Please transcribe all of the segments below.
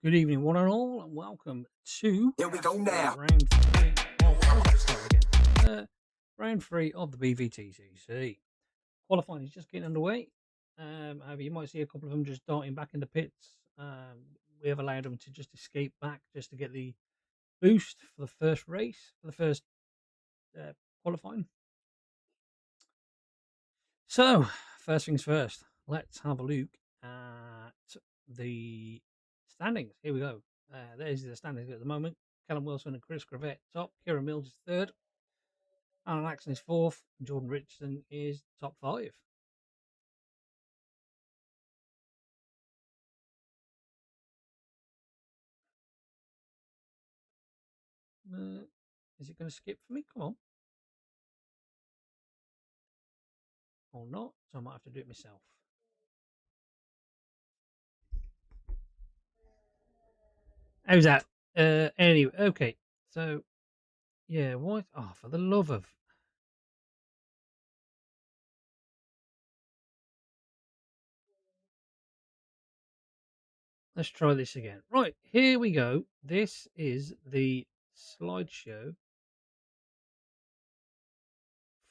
Good evening, one and all, and welcome to Here we go now. round three. Let's start again. Round three of the BVTCC. Qualifying is just getting underway. However, you might see a couple of them just darting back in the pits. We have allowed them to just escape back just to get the boost for the first race, for the first qualifying. So, first things first, let's have a look at the standings. Here we go. There's the standings at the moment. Callum Wilson and Chris Gravett top. Kieran Mills is third. Alan Axon is fourth. Jordan Richardson is top five. Is it going to skip for me? Come on. Or not. So I might have to do it myself. How's that? Anyway, okay. So, yeah, what? Oh, for the love of... Let's try this again. Right, here we go. This is the slideshow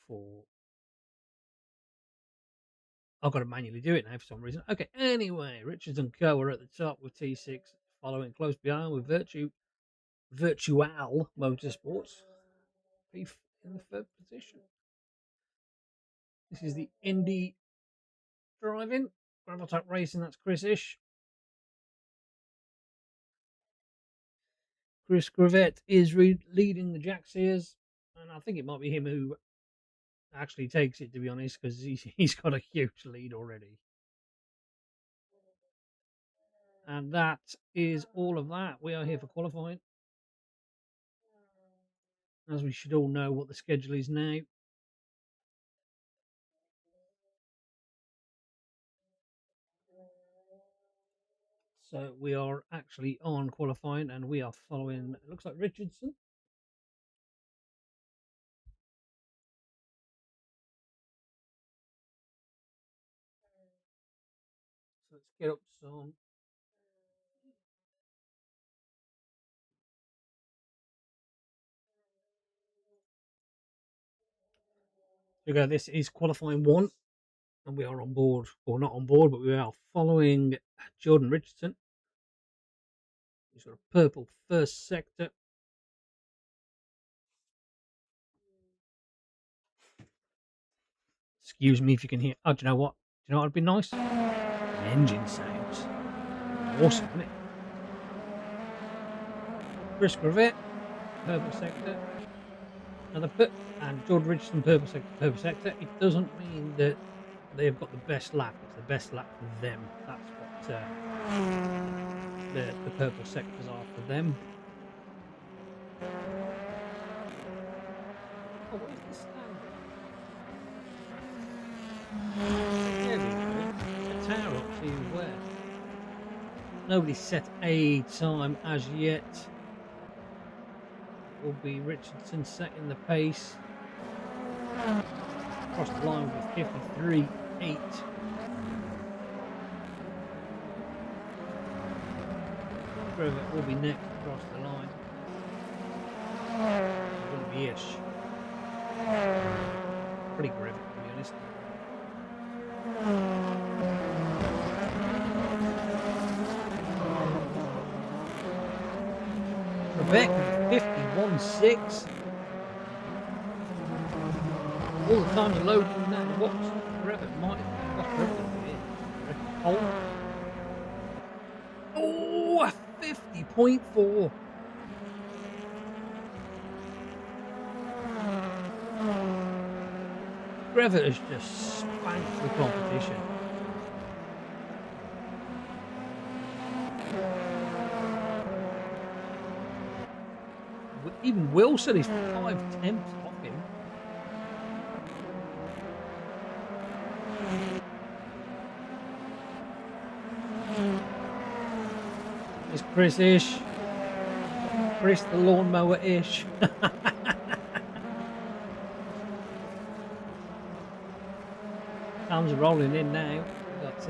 for... I've got to manually do it now for some reason. Okay, anyway, Richards and Co are at the top with T6 following close behind with Virtual Motorsports. Beef in the third position. This is the Indy driving. Gravel Top Racing, that's Chris Ish. Chris Gravett is leading the Jack Sears, and I think it might be him who actually takes it, to be honest, because he's got a huge lead already. And that is all of that. We are here for qualifying. As we should all know what the schedule is now. So we are actually on qualifying and we are following, it looks like Richardson. So let's get up some. Okay, this is qualifying one and we are on board, or not on board, but we are following Jordan Richardson. He's got a purple first sector. Excuse me if you can hear. Oh, do you know what? Do you know what would be nice? An engine sounds. Awesome, isn't it? Chris Gravett, purple sector. Another put, and Jordan Richardson, purple sector. It doesn't mean that they've got the best lap. It's the best lap for them. That's what the purple sectors are for them. Oh, what is this standard? There we go. A tower up to where? Nobody's set a time as yet. Will be Richardson setting the pace. Across the line with 53.8. Gravett will be next across the line. It wouldn't be Ish. Pretty Gravett, to be honest. Gravett 51.6. All the time you're loading that, what's Gravett might have got Gravett in. Oh, 50.4. Gravett has just spanked the competition. Even Wilson is 5/10 off him. It's Chris Ish. Chris the lawnmower Ish. Time's rolling in now. We've got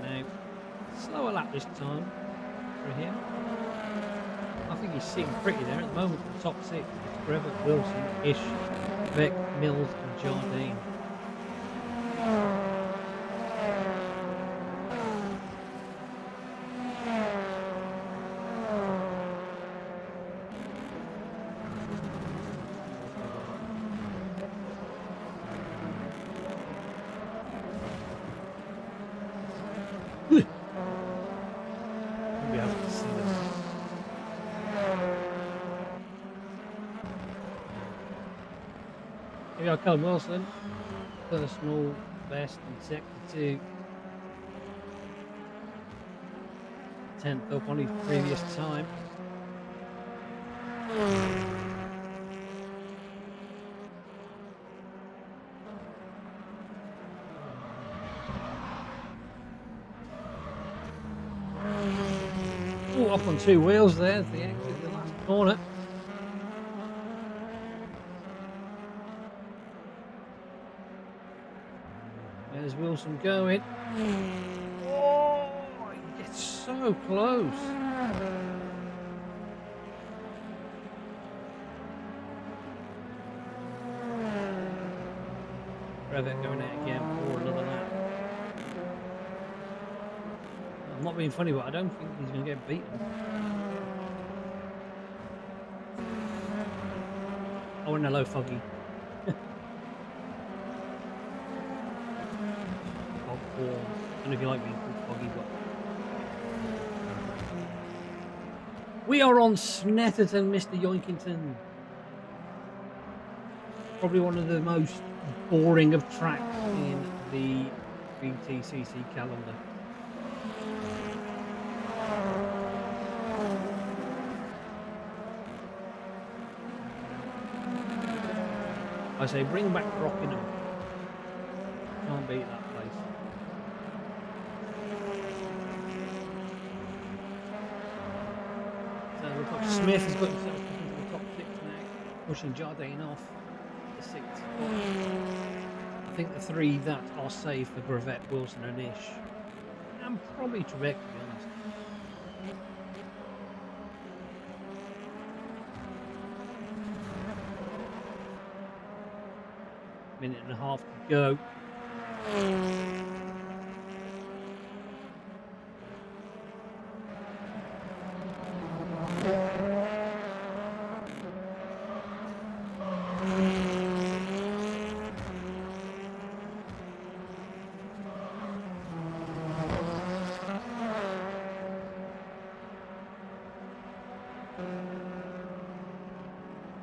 now. Slower lap this time for him. I think he's sitting pretty there at the moment in the top 6. It's Brevet, Wilson, Ish, Beck, Mills and Jardine. Be able to see them. Here we are, Callum Wilson, personal best in sector 2. 10th up on his previous time. Oh, up on 2 wheels there, the exit of the last corner. There's Wilson going. Oh, he gets so close. Brevet going out again for another lap. I'm not being funny, but I don't think he's going to get beaten. Oh, and hello, Foggy. I don't know if you like being called Foggy, but we are on Snetterton, Mr. Yoinkington. Probably one of the most boring of tracks in the BTCC calendar. I say bring back Rockingham. Can't beat that place. So it looks like Smith has got himself into the top 6 now, pushing Jardine off the 6th spot. I think the 3 that are safe for Brevet, Wilson and Ish. And probably Trebek, to be honest. Minute and a half to go.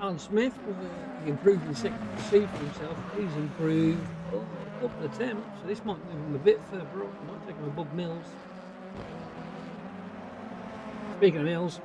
Alan Smith, he improved in sector C for himself. He's improved a couple of attempts, so this might move him a bit further up. Might take him above Mills. Speaking of Mills,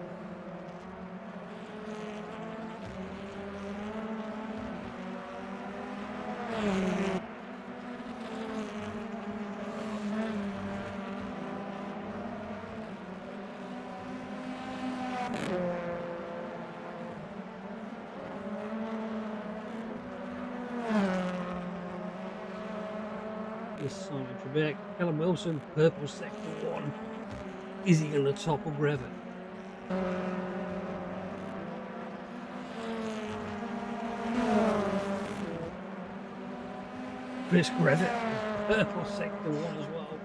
Simon Trebek, Callum Wilson, purple sector 1. Is he going to topple Brevet? Chris Brevet, purple sector 1 as well.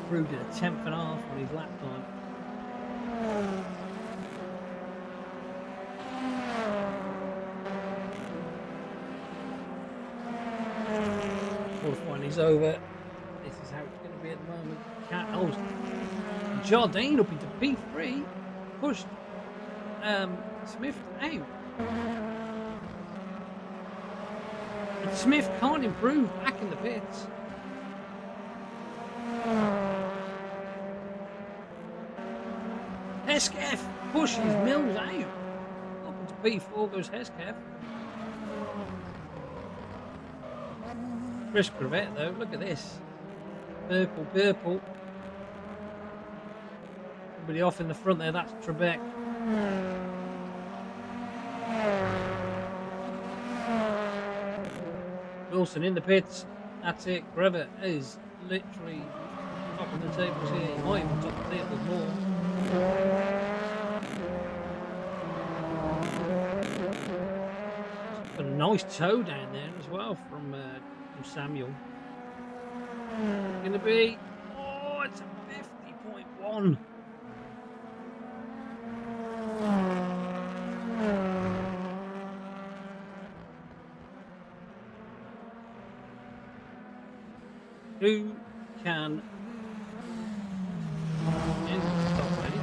Improved at a 10th and a half on his lap time. Qualifying is over. This is how it's going to be at the moment. Jardine up into P3, pushed Smith out. And Smith can't improve back in the pits. Hesketh pushes Mills out. Up into P4 goes Hesketh. Chris Brevet though, look at this. Purple, purple. Everybody off in the front there, that's Trebek. Wilson in the pits, that's it. Brevet is literally top of in the tables here. He might even top the table more. Got a nice toe down there as well from Samuel. Going to be, oh, it's a 50.1. Who can stop ready?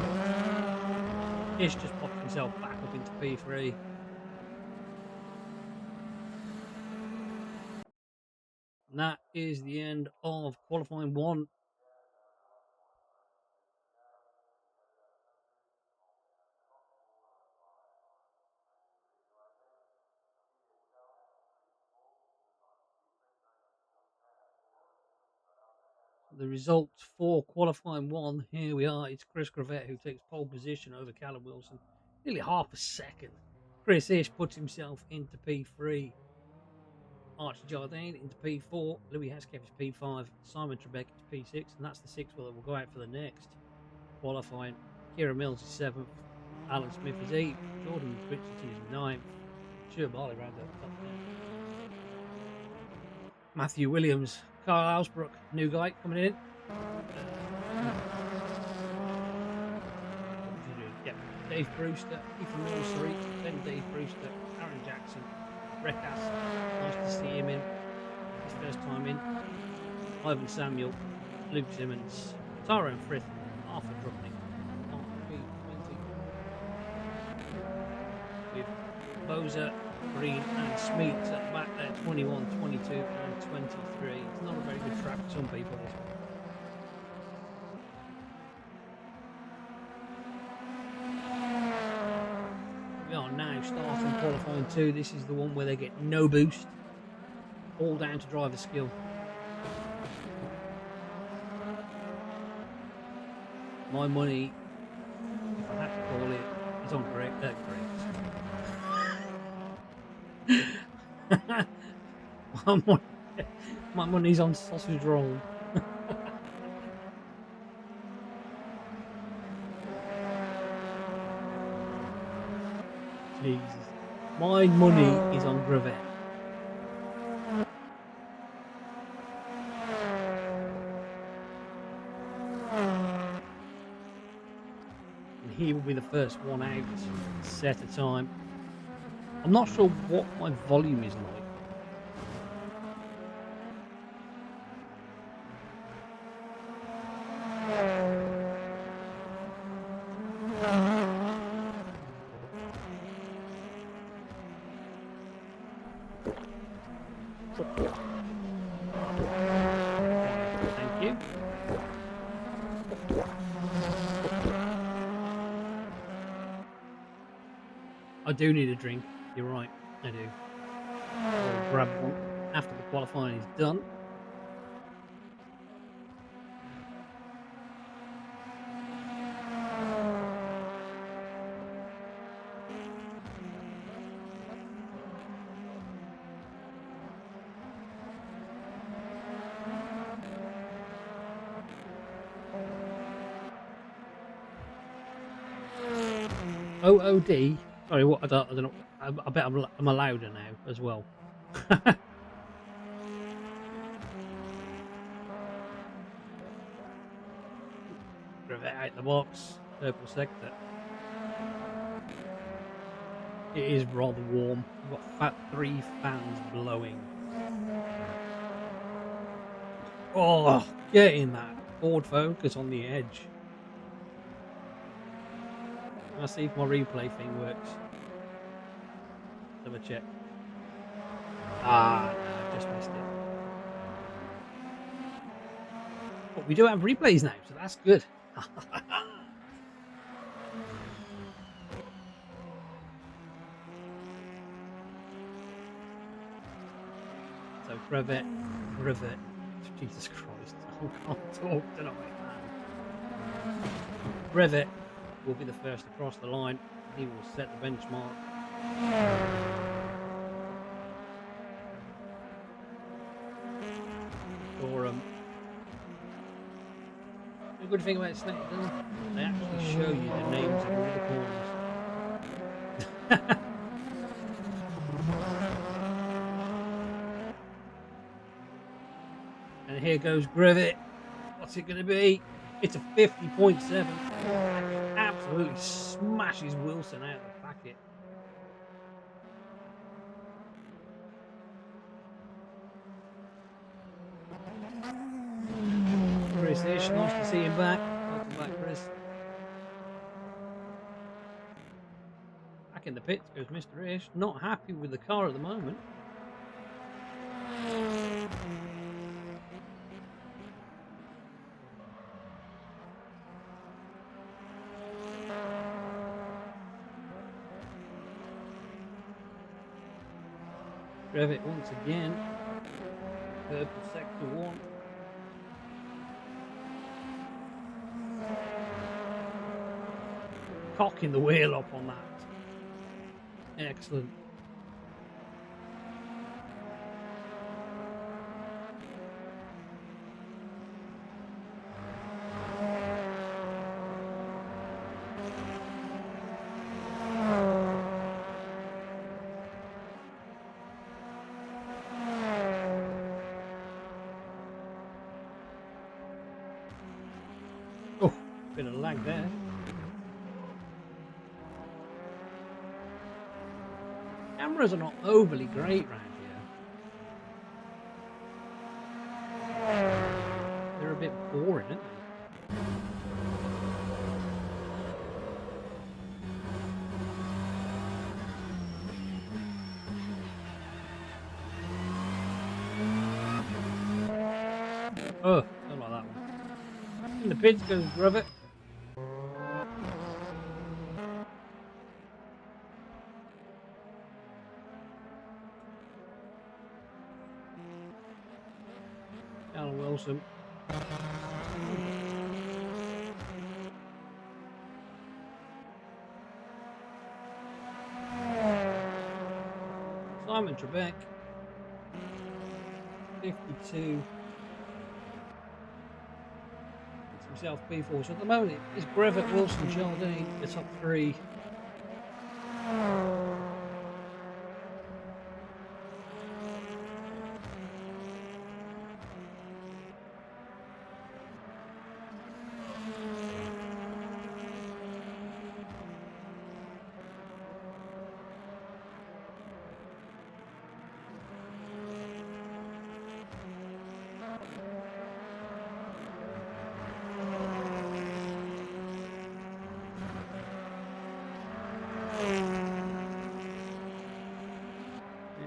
Ish just popped himself back up into P3. And that is the end of qualifying 1. The results for qualifying 1, here we are. It's Chris Gravett who takes pole position over Callum Wilson, nearly half a second. Chris Ish puts himself into P3. Archie Jardine into P4. Louis Hesketh is P5. Simon Trebek is P6. And that's the 6th wheel that will go out for the next qualifying. Kieran Mills is 7th. Alan Smith is 8th. Jordan Richardson is 9th. Stuart Barley rounds out the top 10. Matthew Williams, Carl Alsbrook, new guy coming in. Yep. Dave Brewster, Ethan Morsary, then Dave Brewster, Aaron Jackson, Rekas, nice to see him in. His first time in. Ivan Samuel, Luke Simmons, Tyrone Frith, Arthur Druckning, Mark P20. With Boza, Green and Smeets at the back there, 21, 22 and 23. It's not a very good track for some people, this one. We are now starting qualifying 2. This is the one where they get no boost. All down to driver skill. My money, if I had to call it, is on Greg. My money's on sausage roll. Jesus. My money is on Gravett. And he will be the first one out. Set a time. I'm not sure what my volume is like. Thank you. I do need a drink. You're right, I do. I'll grab one after the qualifying is done. OOD. Sorry, what? I don't know. I bet I'm louder now as well. Gravett out the box. Purple sector. It is rather warm. We've got 3 fans blowing. Oh, getting that Ford Focus on the edge. I'll see if my replay thing works. Have a check. Ah, no, I've just missed it. But we do have replays now, so that's good. So Gravett, Jesus Christ, I can't talk tonight, man. Gravett will be the first across the line. He will set the benchmark. Gorham. good thing about Snetterton, they actually show you the names of all the corners. And here goes Grivet. What's it going to be? It's a 50.7. Absolutely smashes Wilson out of the packet. Chris Ish, nice to see him back. Welcome back, Chris. Back in the pits goes Mr. Ish. Not happy with the car at the moment. Grivet once again. Purple sector 1. Cocking the wheel up on that. Excellent. Oh, bit of lag there. Cameras are not overly great round here. They're a bit boring, aren't they? Oh, don't like that one. In the pits goes Grivet. Alan Wilson. Simon Trebek. 52. It's himself P4. So at the moment it's Grivet, Wilson, Jardine, the top 3.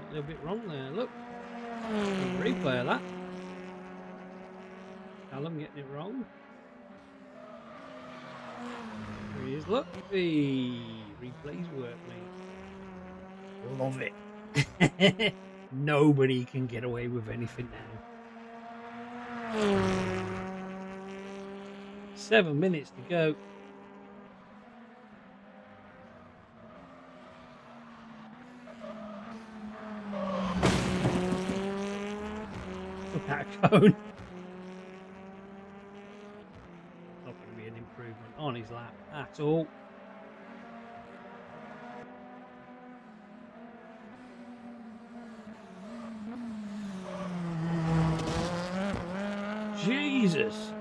A little bit wrong there, look. Replay of that. Callum getting it wrong. There he is, look. Hey, replays work, mate. Love it. Nobody can get away with anything now. 7 minutes to go. Look at that cone. Not going to be an improvement on his lap at all. Jesus.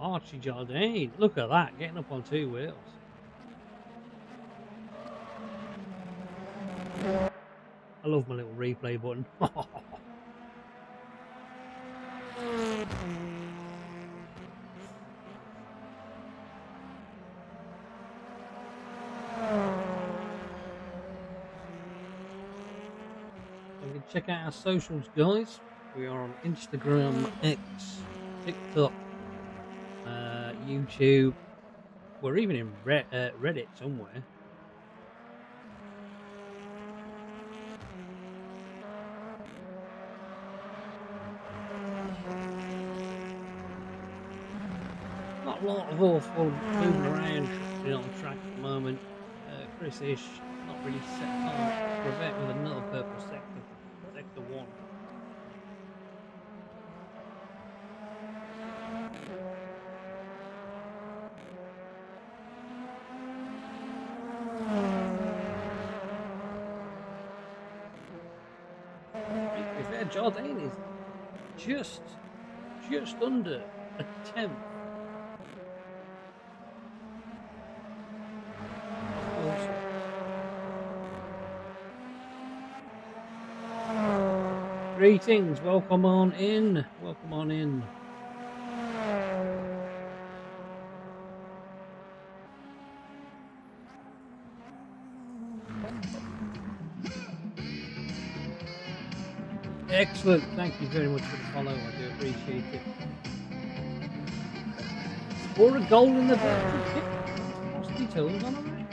Archie Jardine, look at that, getting up on 2 wheels. I love my little replay button. You can check out our socials, guys. We are on Instagram, X, TikTok, YouTube. We're even in Reddit somewhere. Not a lot of awful moving around on the track at the moment. Chris Ish not really set apart. Gravette with another purple sector, sector 1. To be fair, Jardine is just under a 10th off Wilson. Greetings, welcome on in. Welcome on in. Excellent. Thank you very much for the follow. I do appreciate it. Score a goal in the virtual kit. Frosty tones on already.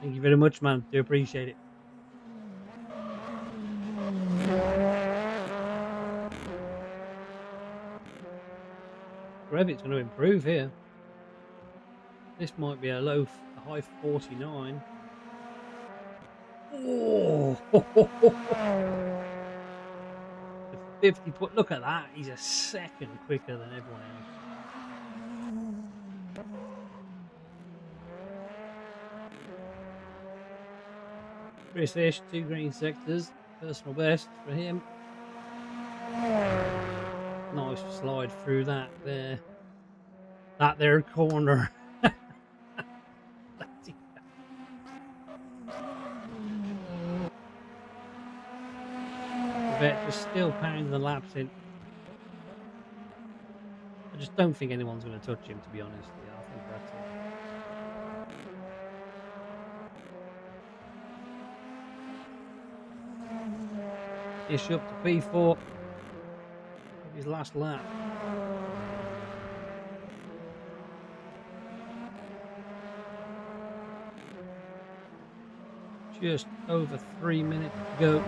Thank you very much, man. Do appreciate it. Brevitt's going to improve here. This might be a high 49. Oh, the 50 put. Look at that. He's a second quicker than everyone else. Chris Ish, 2 green sectors. Personal best for him. Nice slide through that there. That there corner. Just still pounding the laps in. I just don't think anyone's going to touch him, to be honest. Yeah, I think that's it. Ish up to P4. His last lap. Just over 3 minutes to go.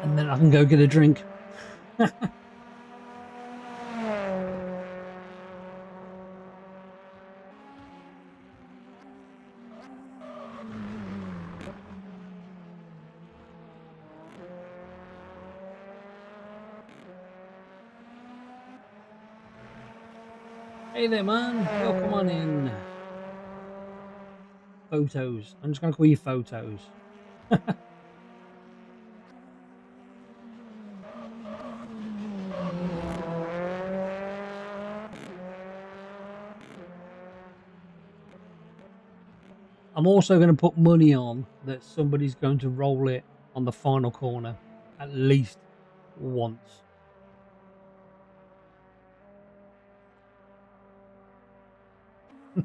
And then I can go get a drink. Hey there, man. Welcome on in. Photos. I'm just going to call you Photos. I'm also going to put money on that somebody's going to roll it on the final corner at least once.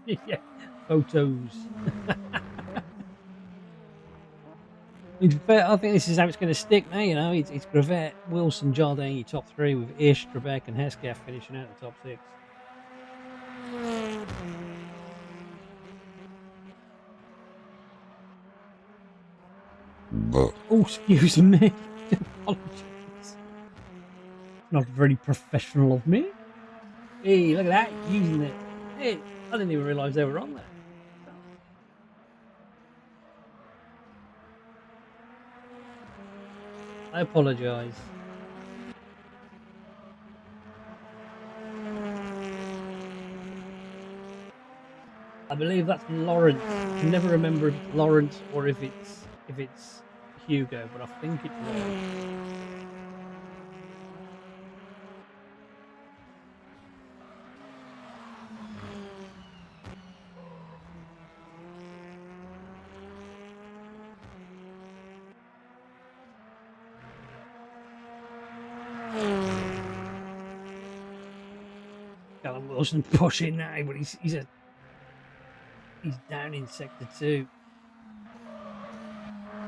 Yeah, Photos. I think this is how it's going to stick now, you know. It's Gravette, Wilson, Jardine, your top 3, with Ish, Trebek, and Hesketh finishing out the top 6. Oh, excuse me. Apologies. Not very professional of me. Hey, look at that, using it. Hey, I didn't even realise they were on there. I apologise. I believe that's Lawrence. I can never remember if it's Lawrence or if it's Hugo, but I think it's Lawrence. Callum Wilson pushing now, but he's down in sector 2.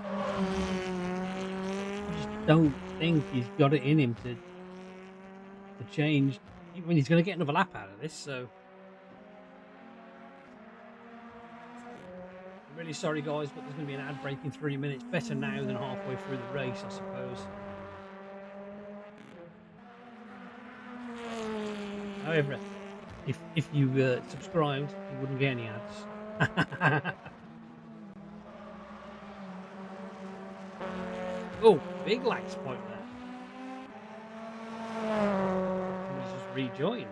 I just don't think he's got it in him to change. I mean, he's going to get another lap out of this, so Really sorry, guys, but there's going to be an ad break in 3 minutes. Better now than halfway through the race, I suppose. However, if you subscribed, you wouldn't get any ads. Oh, big lag spike there. Somebody's just rejoined.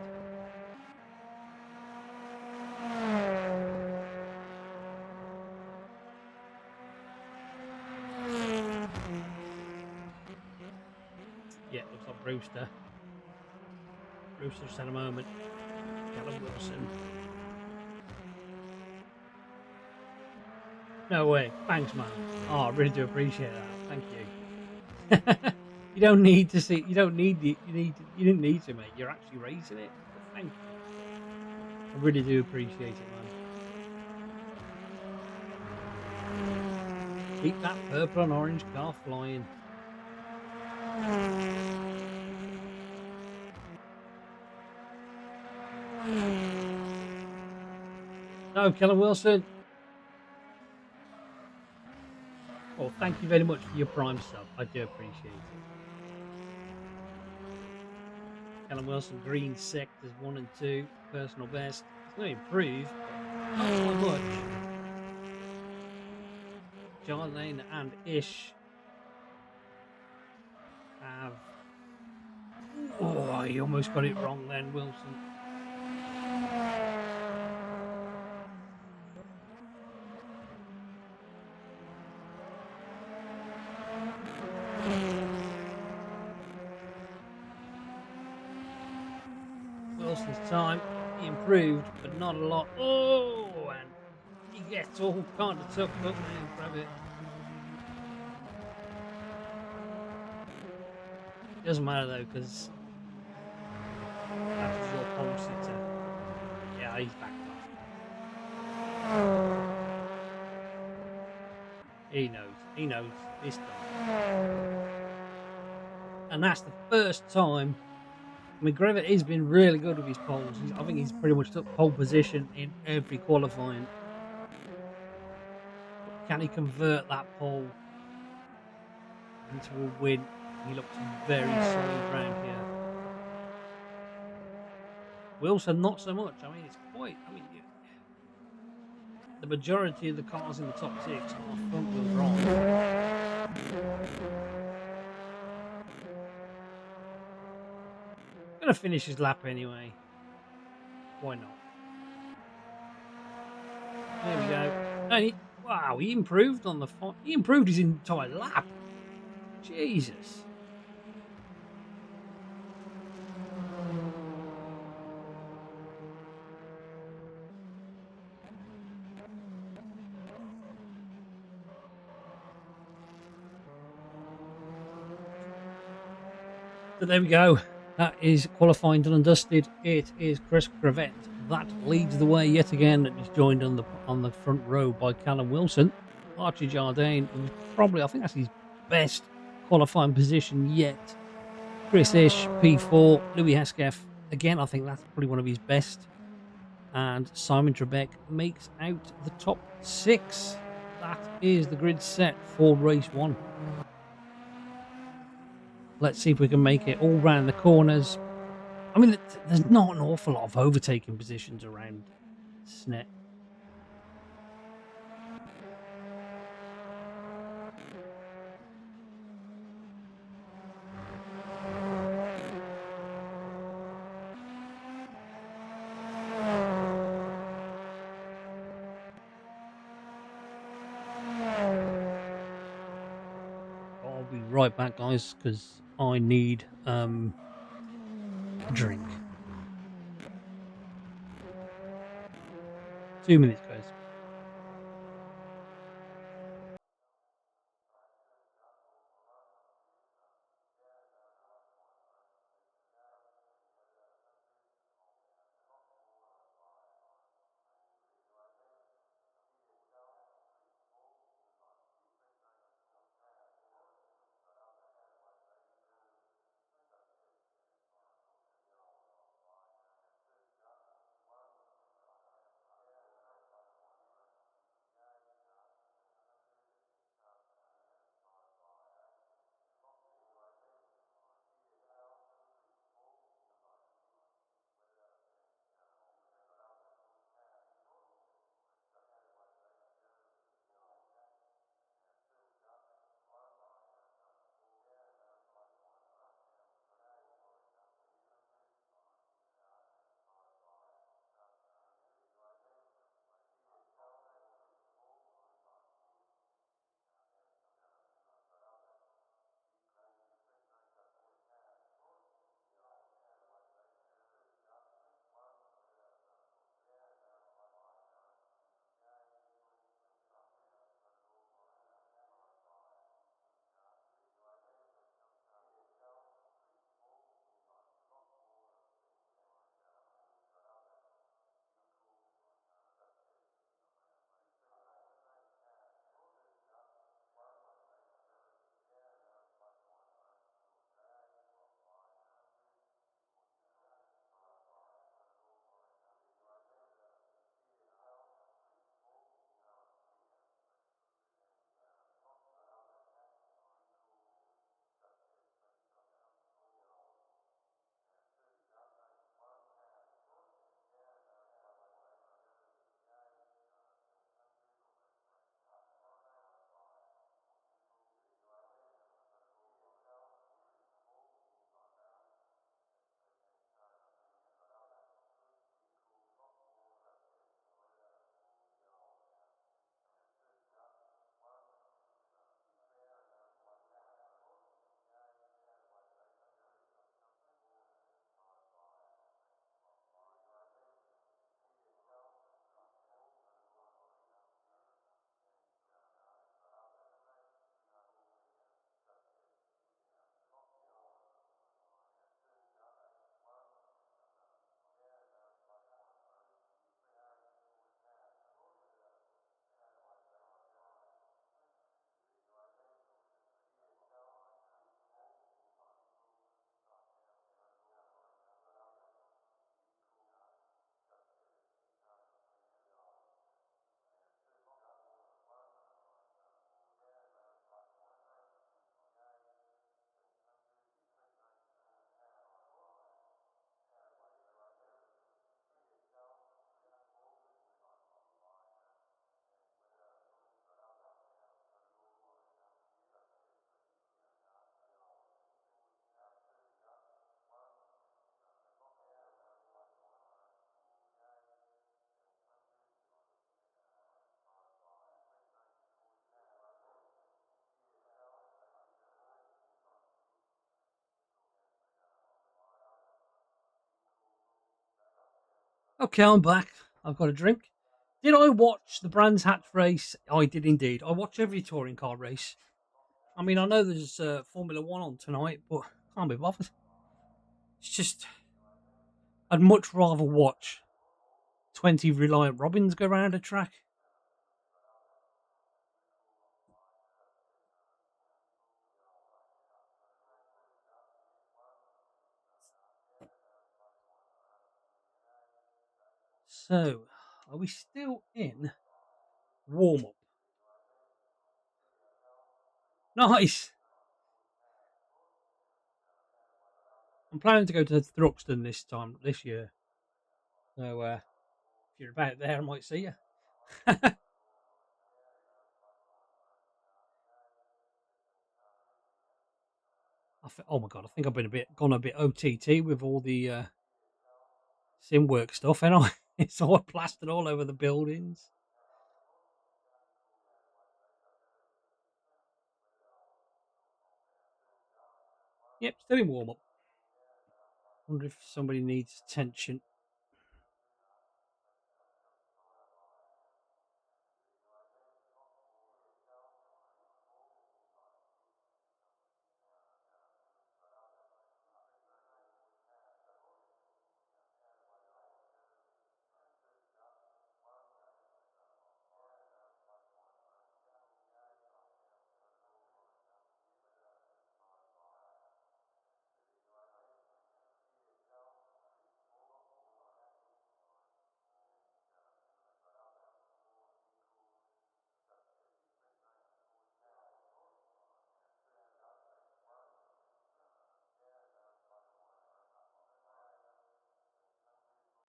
Yeah, looks like Brewster. Brewster just had a moment. Callum Wilson. No way. Thanks, man. Oh, I really do appreciate that. Thank you. You don't need to see. You don't need the. You need. You didn't need to, mate. You're actually raising it. But thank you. I really do appreciate it, man. Keep that purple and orange car flying. No, Callum Wilson. Well, thank you very much for your prime sub. I do appreciate it. Callum Wilson, green sectors 1 and 2, personal best. It's going to improve, but not so much. Jardine and Ish have. Oh, he almost got it wrong then, Wilson. Wilson's time, he improved, but not a lot. Oh, and he gets all kind of tucked up now, grab it. Doesn't matter though, because that's your pole sitter. Yeah, he's backed off. He knows. He knows this time. And that's the first time. I mean, Grevitt has been really good with his poles. I think he's pretty much took pole position in every qualifying. But can he convert that pole into a win? He looks very solid round here. Wilson, not so much. I mean, it's quite. I mean, the majority of the cars in the top six are front wheel drive. Gonna finish his lap anyway. Why not? There we go. And wow, he improved on the. He improved his entire lap. Jesus. So there we go. That is qualifying done and dusted. It is Chris Crevette that leads the way yet again, and is joined on the front row by Callum Wilson. Archie Jardine was probably, I think that's his best qualifying position yet. Chris Ish, P4, Louis Hesketh, again, I think that's probably one of his best. And Simon Trebek makes out the top six. That is the grid set for race one. Let's see if we can make it all round the corners. I mean, there's not an awful lot of overtaking positions around Snet. I'll be right back, guys, because I need a drink. 2 minutes, guys. Okay, I'm back. I've got a drink. Did I watch the Brands Hatch race? I did indeed. I watch every touring car race. I mean, I know there's Formula One on tonight, but can't be bothered. It's just, I'd much rather watch 20 Reliant Robins go around a track. So, are we still in warm up? Nice. I'm planning to go to Thruxton this year. So, if you're about there, I might see you. Oh my god, I think I've gone a bit OTT with all the sim work stuff, and I it's all plastered all over the buildings. Yep, still in warm up. Wonder if somebody needs attention.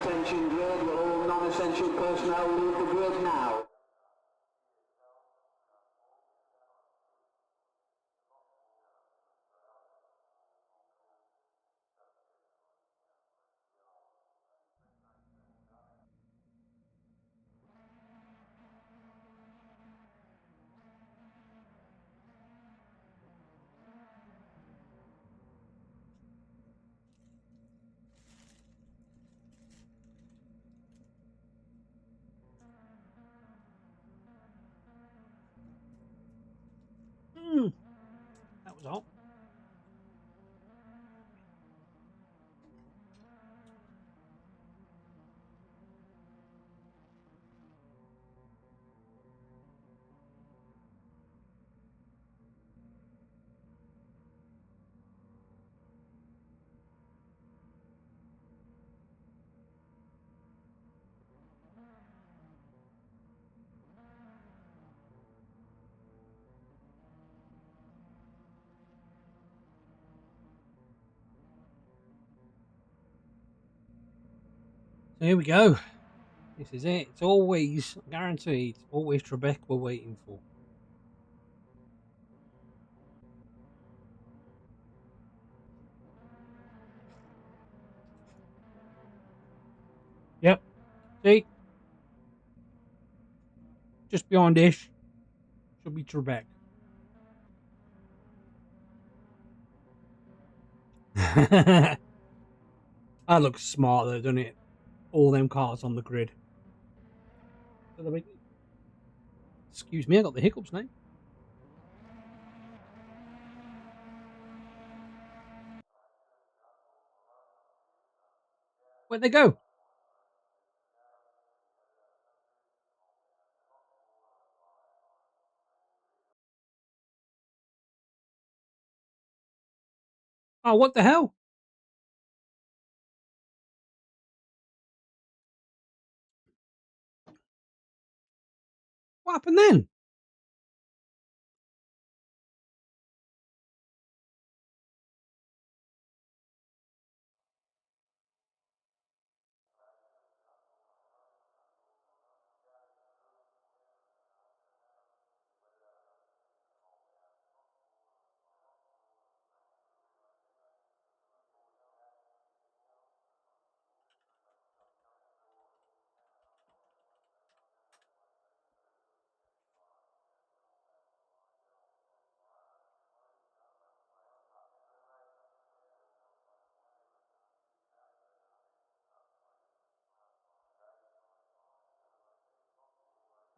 Attention grid, will all non-essential personnel leave the grid now? That was all. So here we go. This is it. It's always guaranteed. Always Trebek we're waiting for. Yep. See, just behind Ish should be Trebek. That looks smart though, doesn't it? All them cars on the grid. Excuse me, I got the hiccups now. Where'd they go? Oh, what the hell? What happened then?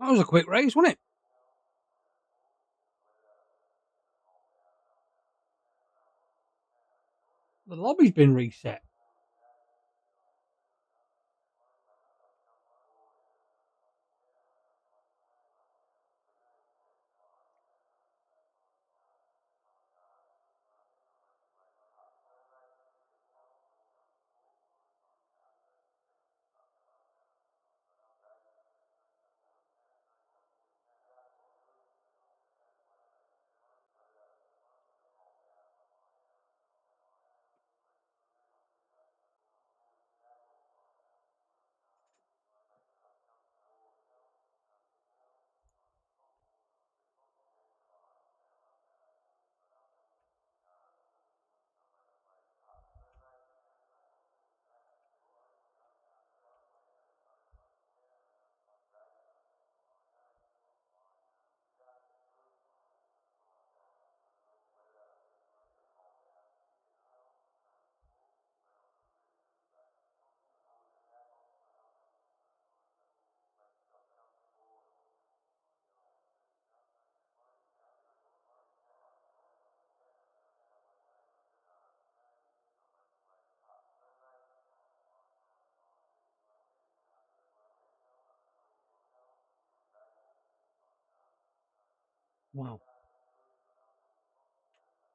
That was a quick race, wasn't it? The lobby's been reset. Wow.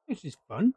This is fun.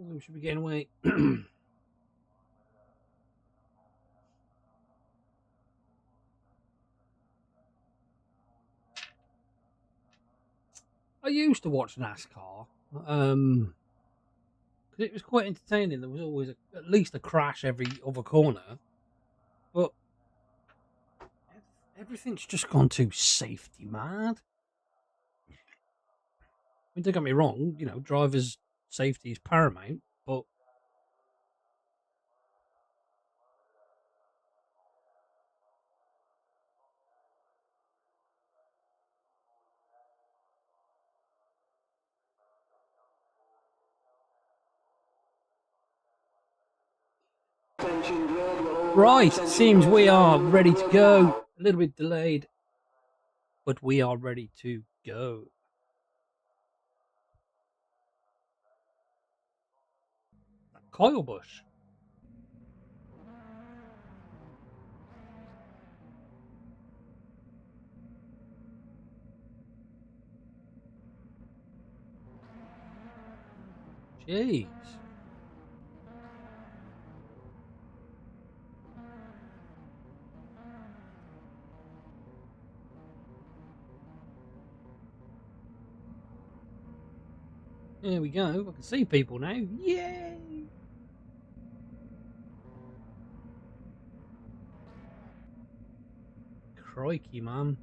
We should be getting away. I used to watch NASCAR. 'Cause it was quite entertaining. There was always at least a crash every other corner, but everything's just gone too safety mad. I mean, don't get me wrong. You know, drivers' safety is paramount, but Attention grid, will all right. non-essential Seems we personnel are leave the ready to grid go. now. A little bit delayed, but we are ready to go. Coil bush. Jeez. There we go. I can see people now. Yay! Crikey, man.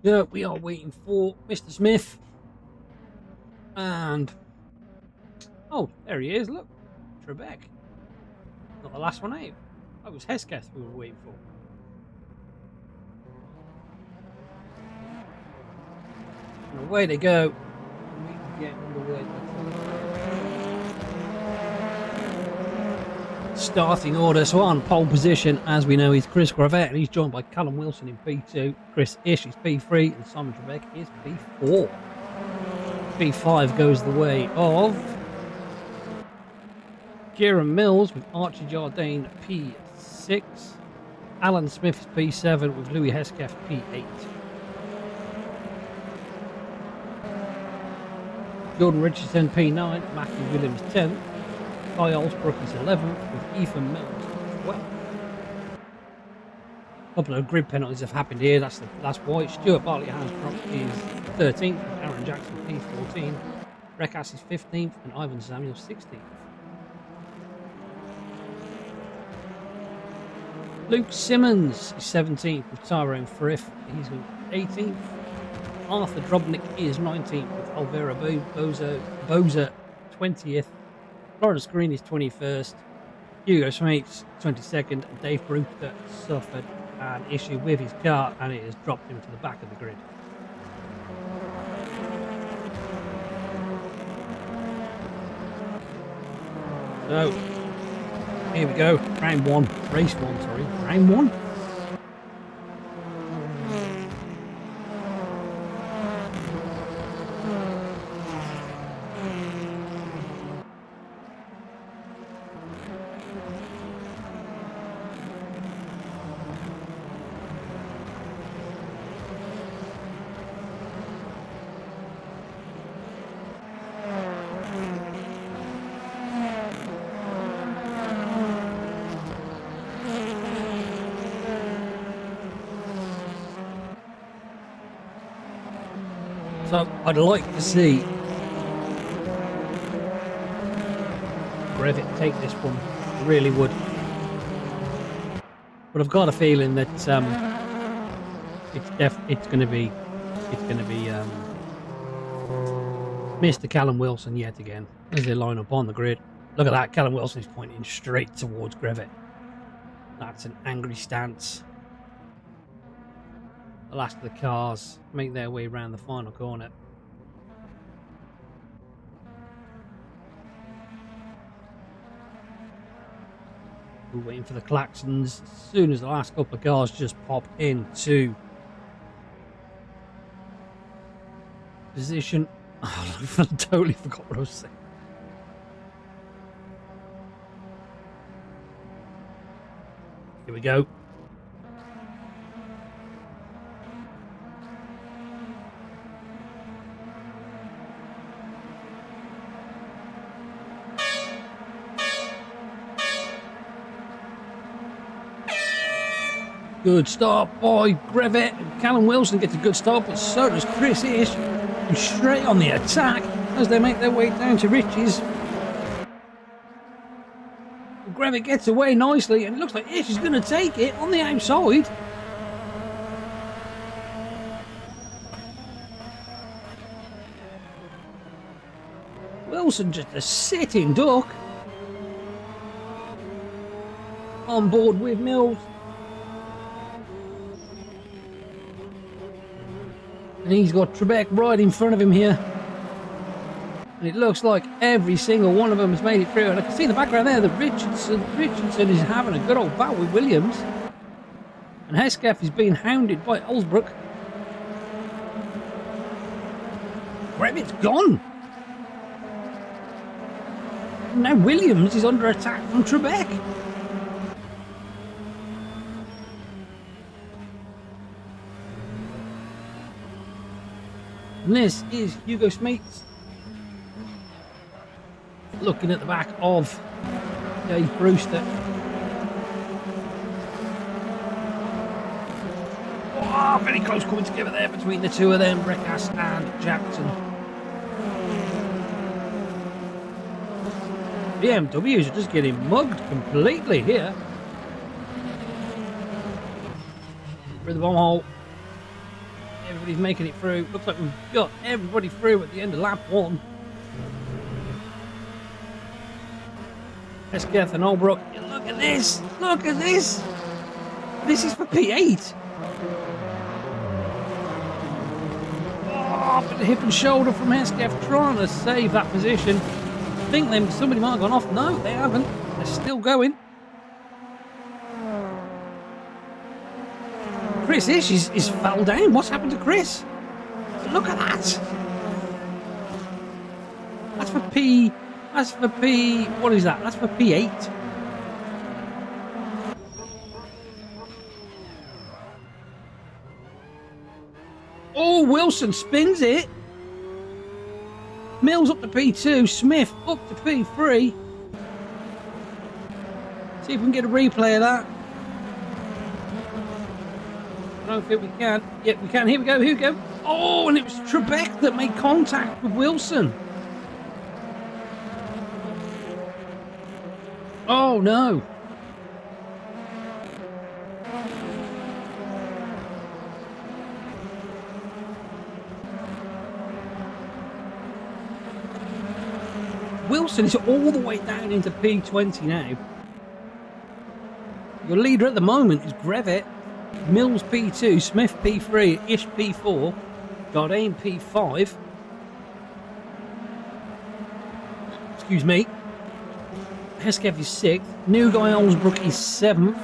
Yeah, we are waiting for Mr. Smith. And oh, there he is. Look, Trebek. Not the last one out. That was Hesketh we were waiting for. And away they go. We get underway. Starting order, so on pole position, as we know, is Chris Gravett, and he's joined by Callum Wilson in P2, Chris Ish is P3, and Simon Trebek is P4. P5 goes the way of Kieran Mills with Archie Jardine P6, Alan Smith is P7 with Louis Hesketh P8. Jordan Richardson P9, Matthew Williams 10th, Kai Olsbrook is 11th with Ethan Mills 12th. A couple of grid penalties have happened here, that's why. Stuart Bartley Hanscroft is 13th with Aaron Jackson P14, Rekas is 15th and Ivan Samuel 16th. Luke Simmons is 17th with Tyrone Frith, he's 18th. Arthur Drobnik is 19th with Alvera Boza 20th. Lawrence Green is 21st. Hugo Smeets 22nd. And Dave Brewster suffered an issue with his car and it has dropped him to the back of the grid. So, here we go. Round 1. Race 1, sorry. Round 1. So I'd like to see Brevett take this one. I really would. But I've got a feeling that it's going to be Mr. Callum Wilson yet again as they line up on the grid. Look at that, Callum Wilson is pointing straight towards Grevett. That's an angry stance. The last of the cars make their way around the final corner. We're waiting for the klaxons. As soon as the last couple of cars just pop into position. Oh, I totally forgot what I was saying. Here we go. Good start by Grevett. Callum Wilson gets a good start, but so does Chris Ish, who's straight on the attack as they make their way down to Rich's. Grevett gets away nicely, and it looks like Ish is going to take it on the outside. Wilson just a sitting duck. On board with Mills. And he's got Trebek right in front of him here. And it looks like every single one of them has made it through. And I can see in the background there that Richardson is having a good old battle with Williams. And Hesketh is being hounded by Olsbrook. Grevett's gone. And now Williams is under attack from Trebek. And this is Hugo Smeets looking at the back of Dave Brewster. Oh, very close coming together there between the two of them, Rekas and Jackson. BMWs are just getting mugged completely here. Through the bomb hole. Everybody's making it through. Looks like we've got everybody through at the end of lap 1. Hesketh and Holbrook. Look at this! Look at this! This is for P8. Oh, but the hip and shoulder from Hesketh trying to save that position. I think somebody might have gone off. No, they haven't. They're still going. Chris Ish is fell down. What's happened to Chris? Look at that. That's for P. That's for P. What is that? That's for P8. Oh, Wilson spins it. Mills up to P2. Smith up to P3. See if we can get a replay of that. I don't think we can. Yep, we can. Here we go. Here we go. Oh, and it was Trebek that made contact with Wilson. Oh, no. Wilson is all the way down into P20 now. Your leader at the moment is Grevet. Mills P2, Smith P3, Ish P4, Jardine P5. Excuse me. Hesketh is 6th. New guy Olsbrook is 7th.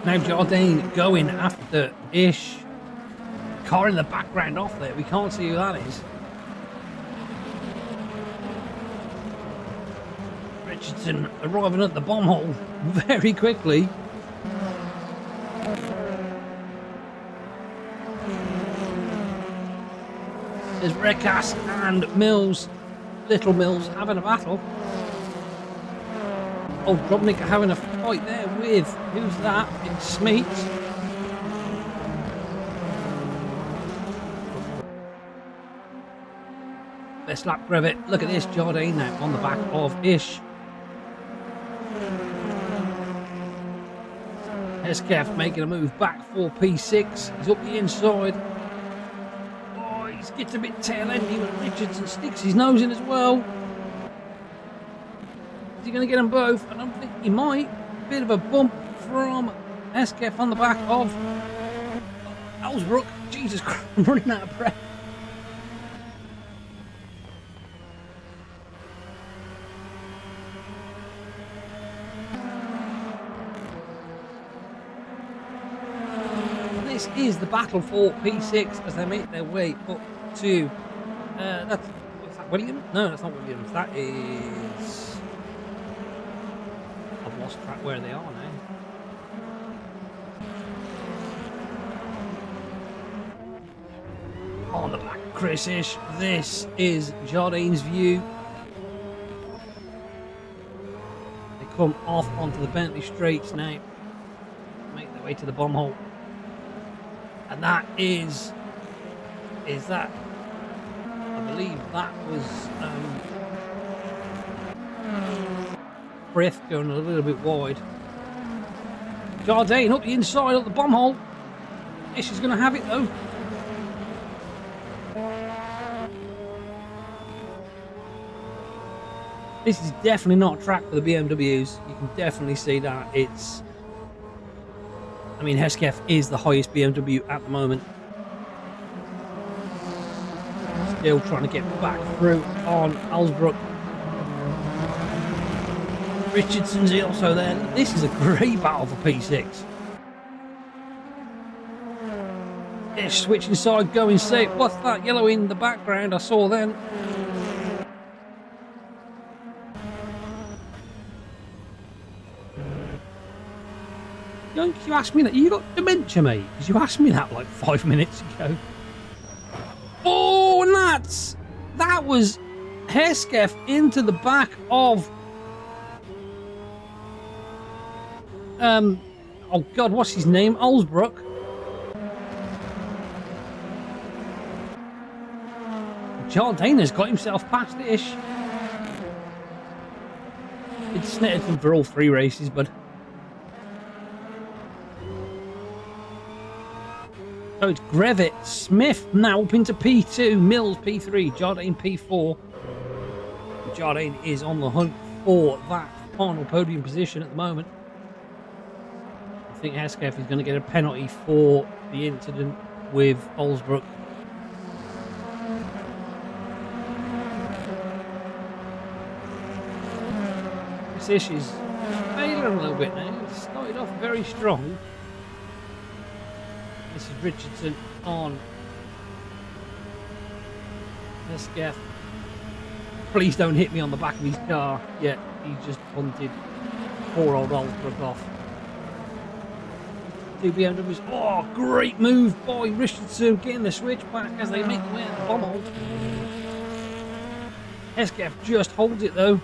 Now Jardine going after Ish. Car in the background off there. We can't see who that is. Richardson arriving at the bomb hole very quickly. There's Rekas and Mills, Little Mills having a battle. Oh, Drobnik having a fight there with, who's that? It's Smeets. Best lap Grevet. Look at this, Jardine now on the back of Ish. Hesketh making a move back for P6. He's up the inside. Oh, he gets a bit tail-endy when Richardson sticks his nose in as well. Is he going to get them both? I don't think he might. Bit of a bump from Hesketh on the back of Ellsbrook. Jesus Christ, I'm running out of breath. This is the battle for P6 as they make their way up to what's that, Williams? No, that's not Williams. That is, I've lost track where they are now. On the back, Chris-ish. This is Jardine's view. They come off onto the Bentley Straights now. Make their way to the bomb hole. And that is that, I believe that was Frith going a little bit wide. Jardine up the inside of the bomb hole. Ish is going to have it though. This is definitely not a track for the BMWs. You can definitely see that. I mean, Hesketh is the highest BMW at the moment. Still trying to get back through on Ellsbrook. Richardson's also there. This is a great battle for P6. Ish switching side, going safe. What's that yellow in the background? I saw then. You asked me that. You got dementia, mate? Because you asked me that like 5 minutes ago. Oh, and that was Hesketh into the back of oh God, what's his name? Olsbrook. Jardine has got himself past Ish. It's Snetterton for all 3 races, but So it's Grevitt, Smith now up into P2, Mills P3, Jardine P4. Jardine is on the hunt for that final podium position at the moment. I think Hesketh is going to get a penalty for the incident with Olsbrook. This ish is failing a little bit now. It started off very strong. This is Richardson on Hesketh. Please don't hit me on the back of his car. Yeah, he just punted poor old Olsbrook off. Two BMWs. Oh, great move by Richardson, getting the switch back as they make the way at the bomb hole. Hesketh just holds it though.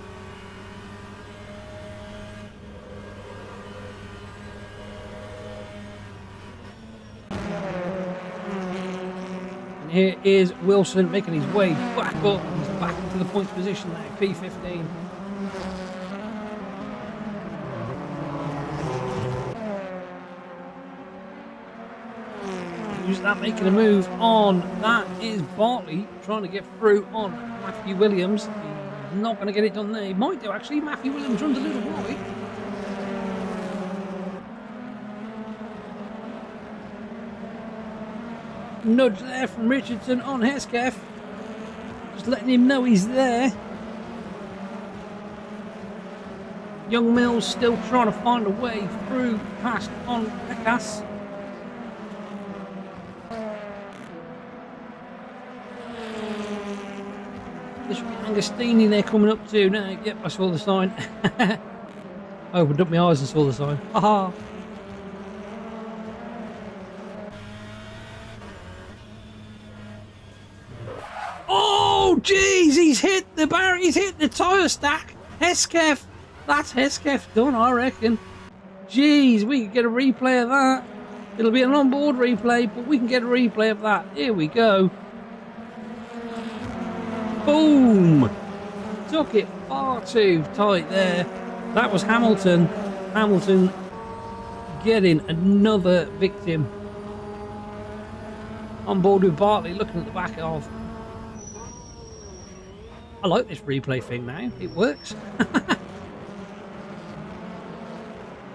And here is Wilson making his way back up. He's back into the points position now, P15. Who's that making a move on? That is Bartley trying to get through on Matthew Williams. He's not going to get it done there. He might do actually. Matthew Williams runs a little wide. Nudge there from Richardson on Hesketh. Just letting him know he's there. Young Mills still trying to find a way through past on Rekas. This should be Angostini they're coming up to now. Yep, I saw the sign. I opened up my eyes and saw the sign. Haha. Oh, jeez, he's hit the barrier. He's hit the tyre stack. Hesketh. That's Hesketh done, I reckon. Jeez, we could get a replay of that. It'll be an onboard replay, but we can get a replay of that. Here we go. Boom! Took it far too tight there. That was Hamilton. Hamilton getting another victim. On board with Bartley, looking at the back of. I like this replay thing now. It works.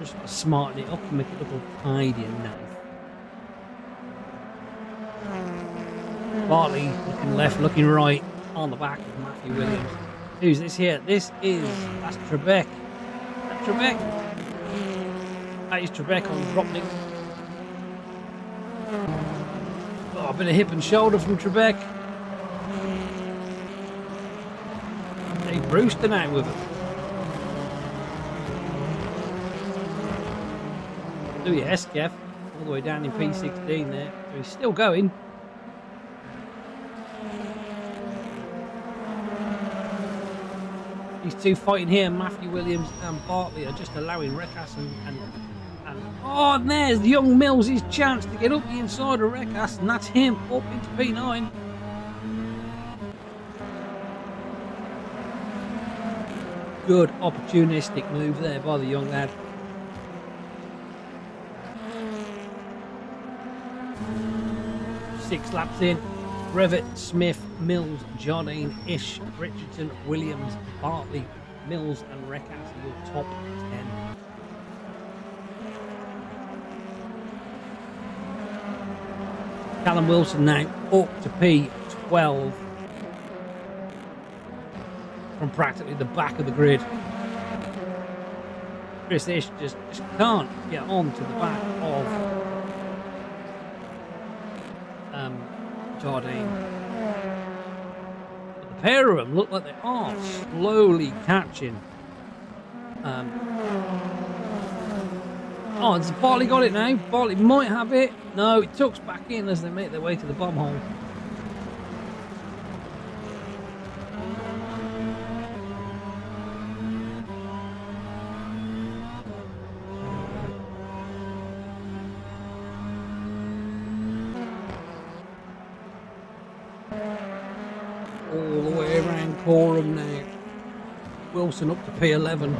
Just smarten it up and make it look all tidy and nice. Bartley looking left, looking right. On the back of Matthew Williams. Who's this here? That's Trebek. That's Trebek. That is Trebek on Dropnik. Oh, a bit of hip and shoulder from Trebek. Dave Brewster now with him. Louis Hesketh all the way down in P16 there. So he's still going. These two fighting here, Matthew Williams and Bartley, are just allowing Rekas and oh, and there's young Mills, his chance to get up the inside of Rekas, and that's him up into P9. Good opportunistic move there by the young lad. Six laps in. Brevitt, Smith, Mills, Jardine, Ish, Richardson, Williams, Bartley, Mills and Rekas are your top 10. Callum Wilson now up to P12 from practically the back of the grid. Chris Ish just can't get on to the back of Jardine. But the pair of them look like they are slowly catching. Oh, has Bartley got it now? Bartley might have it. No, it tucks back in as they make their way to the bomb hole. All the way around Coram now. Wilson up to P11.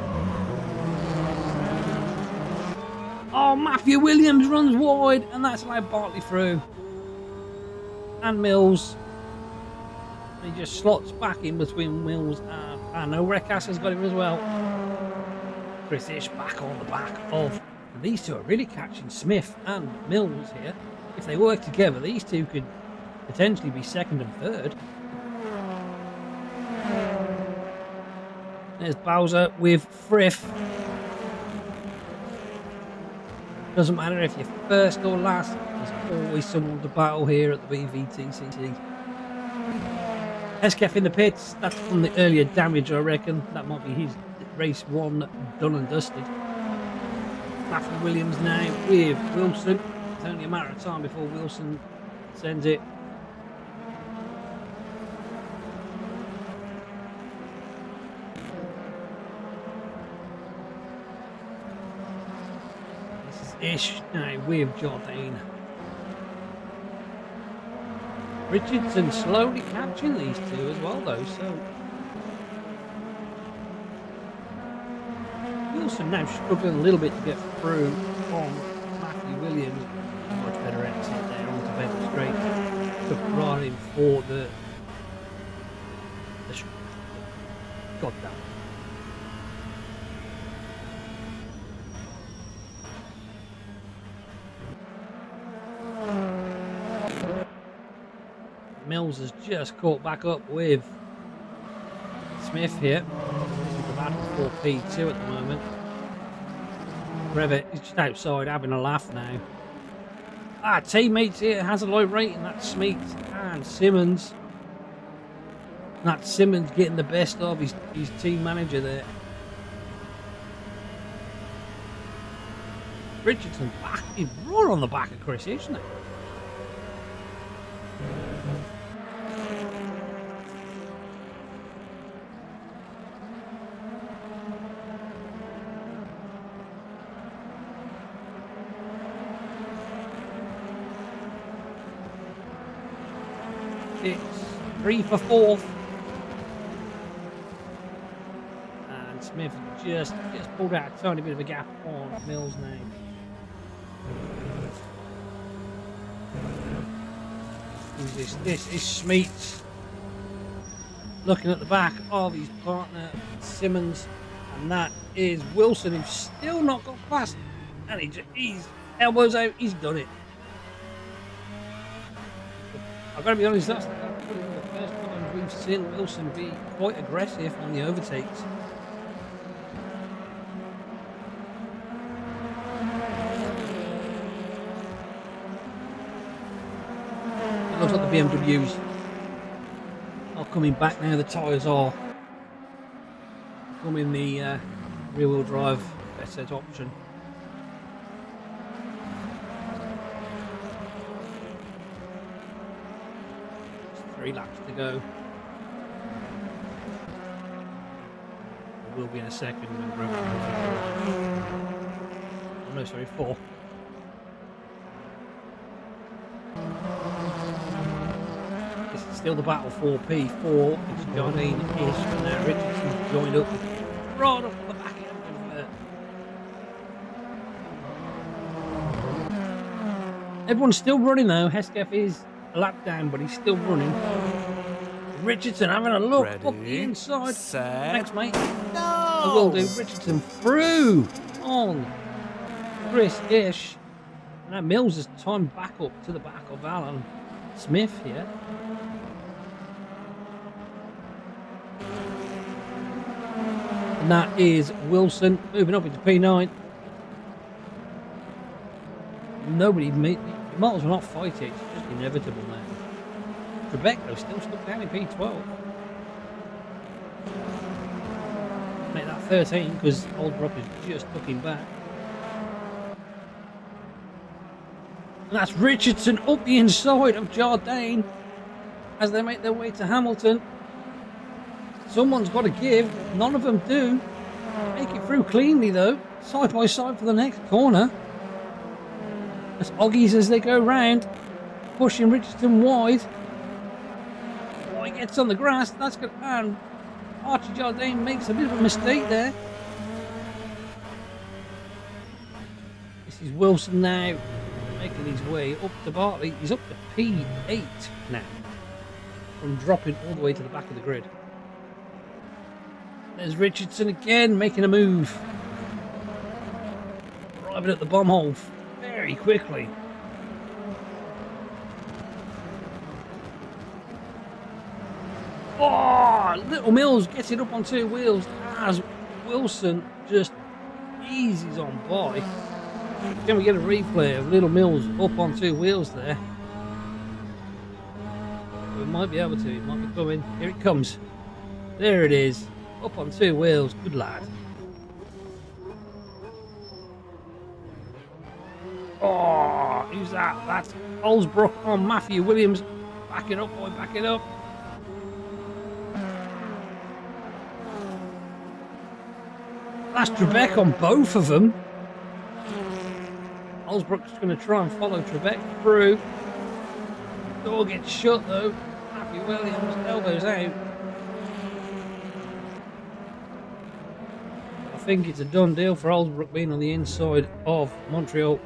Oh, Matthew Williams runs wide, and that's allowed Bartley through. and Mills. He just slots back in between Mills and no, Recas has got him as well. Chris Ish back on the back of. And these two are really catching Smith and Mills here. If they work together, these two could potentially be second and third. There's Bowser with Frith. Doesn't matter if you're first or last, there's always someone to battle here at the BVTCC. Hesketh in the pits, that's from the earlier damage, I reckon. That might be his race one done and dusted. Matthew Williams now with Wilson. It's only a matter of time before Wilson sends it. This is Ish now with Jardine. Richardson slowly catching these two as well, though, so Wilson now struggling a little bit to get through on Matthew Williams. Much better exit there onto Bevel Straight. Took right in for the goddamn. Mills has just caught back up with Smith here. This is the battle for P2 at the moment. Brevet is just outside having a laugh now. Teammates here has a low rating. That's Smeet and Simmons. That's Simmons getting the best of his team manager there. Richardson back, he's right on the back of Chris, isn't he? It's 3 for 4th. And Smith just pulled out a tiny bit of a gap on Mills now. Who's this? This is Smeet. Looking at the back of his partner, Simmons. And that is Wilson, who's still not got past. And he's elbows out, he's done it. I've got to be honest, that's probably the first time we've seen Wilson be quite aggressive on the overtakes. It looks like the BMWs are coming back now. The tyres are coming the rear-wheel drive best option. 3 laps to go. It will be in a second when Brevet goes over the line. Oh no, sorry, 4. This is still the battle for P4. It's Jardine, Ish, and now Richardson joined up right up on the back end of everyone's still running though. Hesketh is a lap down, but he's still running. Richardson having a look up the inside. Thanks, mate. No! I will do. Richardson through on Chris Ish. And now Mills has timed back up to the back of Alan Smith here. And that is Wilson moving up into P9. Nobody made. You might as well not fight it, it's just inevitable now. Trebekko's still stuck down in P12. Make that 13 because Oldbrook has just took him back. And that's Richardson up the inside of Jardine as they make their way to Hamilton. Someone's got to give, none of them do. Make it through cleanly though, side by side for the next corner. As Oggies as they go round, pushing Richardson wide. Oh, he gets on the grass, that's good. And Archie Jardine makes a bit of a mistake there. This is Wilson now making his way up to Bartley. He's up to P8 now, from dropping all the way to the back of the grid. There's Richardson again, making a move. Arriving at the bomb hole very quickly. Oh, Little Mills gets it up on two wheels as Wilson just eases on by. Can we get a replay of Little Mills up on two wheels there? We might be able to. It might be coming. Here it comes. There it is. Up on two wheels. Good lad. Oh, who's that? That's Olsbrook on Matthew Williams. Back it up, boy. Back it up. That's Trebek on both of them. Olsbrook's going to try and follow Trebek through. Door gets shut though. Matthew Williams elbows out. I think it's a done deal for Olsbrook being on the inside of Montreal.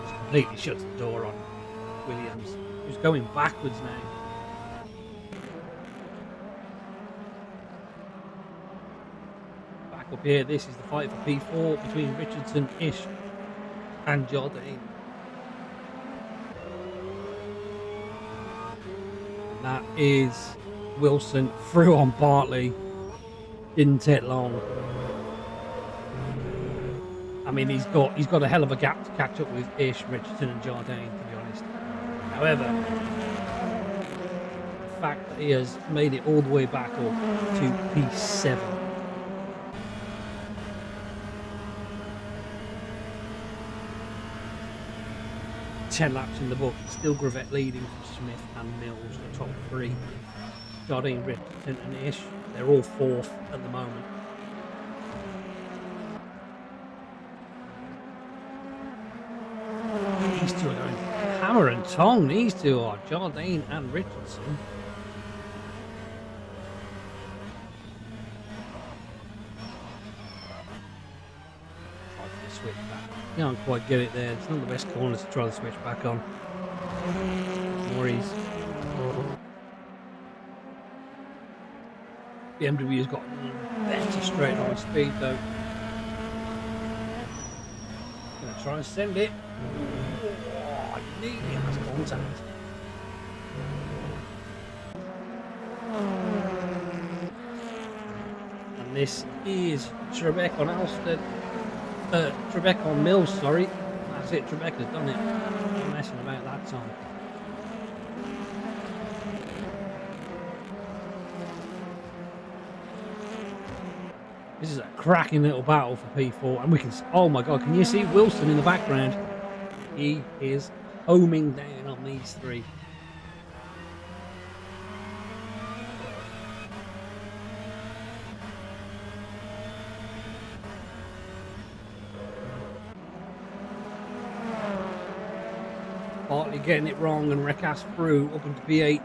Just completely shuts the door on Williams, who's going backwards now. Back up here, this is the fight for P4 between Richardson, Ish and Jardine. That is Wilson through on Bartley. Didn't take long. I mean, he's got a hell of a gap to catch up with Ish, Richardson and Jardine, to be honest. However, the fact that he has made it all the way back up to P7. Ten laps in the book, still Gravette leading from Smith and Mills, the top three. Jardine, Richardson and Ish, they're all fourth at the moment. These two are going hammer and tong. These two are Jardine and Richardson. Try to switch back. Can't quite get it there. It's not the best corners to try to switch back on. Worries. BMW's got better straight line speed though. Gonna try and send it. Oh, nearly has contact. And this is Trebek on Alsted. Trebek on Mills, sorry. That's it, Trebek has done it. I'm messing about that time. This is a cracking little battle for P4, and we can. Oh my God! Can you see Wilson in the background? He is homing down on these three. Bartley getting it wrong and Recast through up into P8.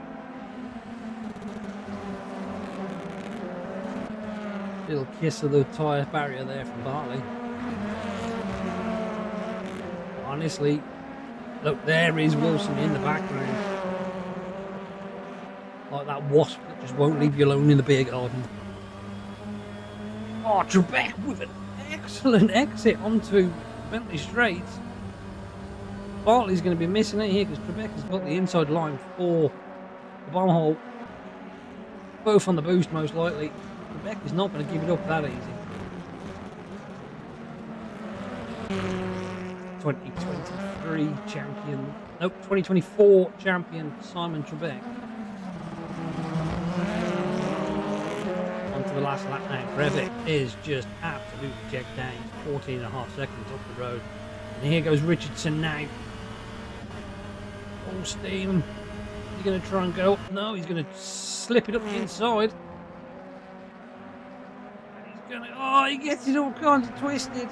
Little kiss of the tyre barrier there from Bartley. Honestly, look, there is Wilson in the background. Like that wasp that just won't leave you alone in the beer garden. Oh, Trebek with an excellent exit onto Bentley Straights. Bartley's going to be missing it here because Trebek has got the inside line for the bomb hole. Both on the boost most likely. Trebek is not going to give it up that easy. 2023 champion, nope, 2024 champion Simon Trebek. On to the last lap now. Brevet is just absolutely checked down. 14.5 seconds up the road. And here goes Richardson now. Full steam. He's going to try and go. No, he's going to slip it up the inside. Oh, he gets it all kinds of twisted.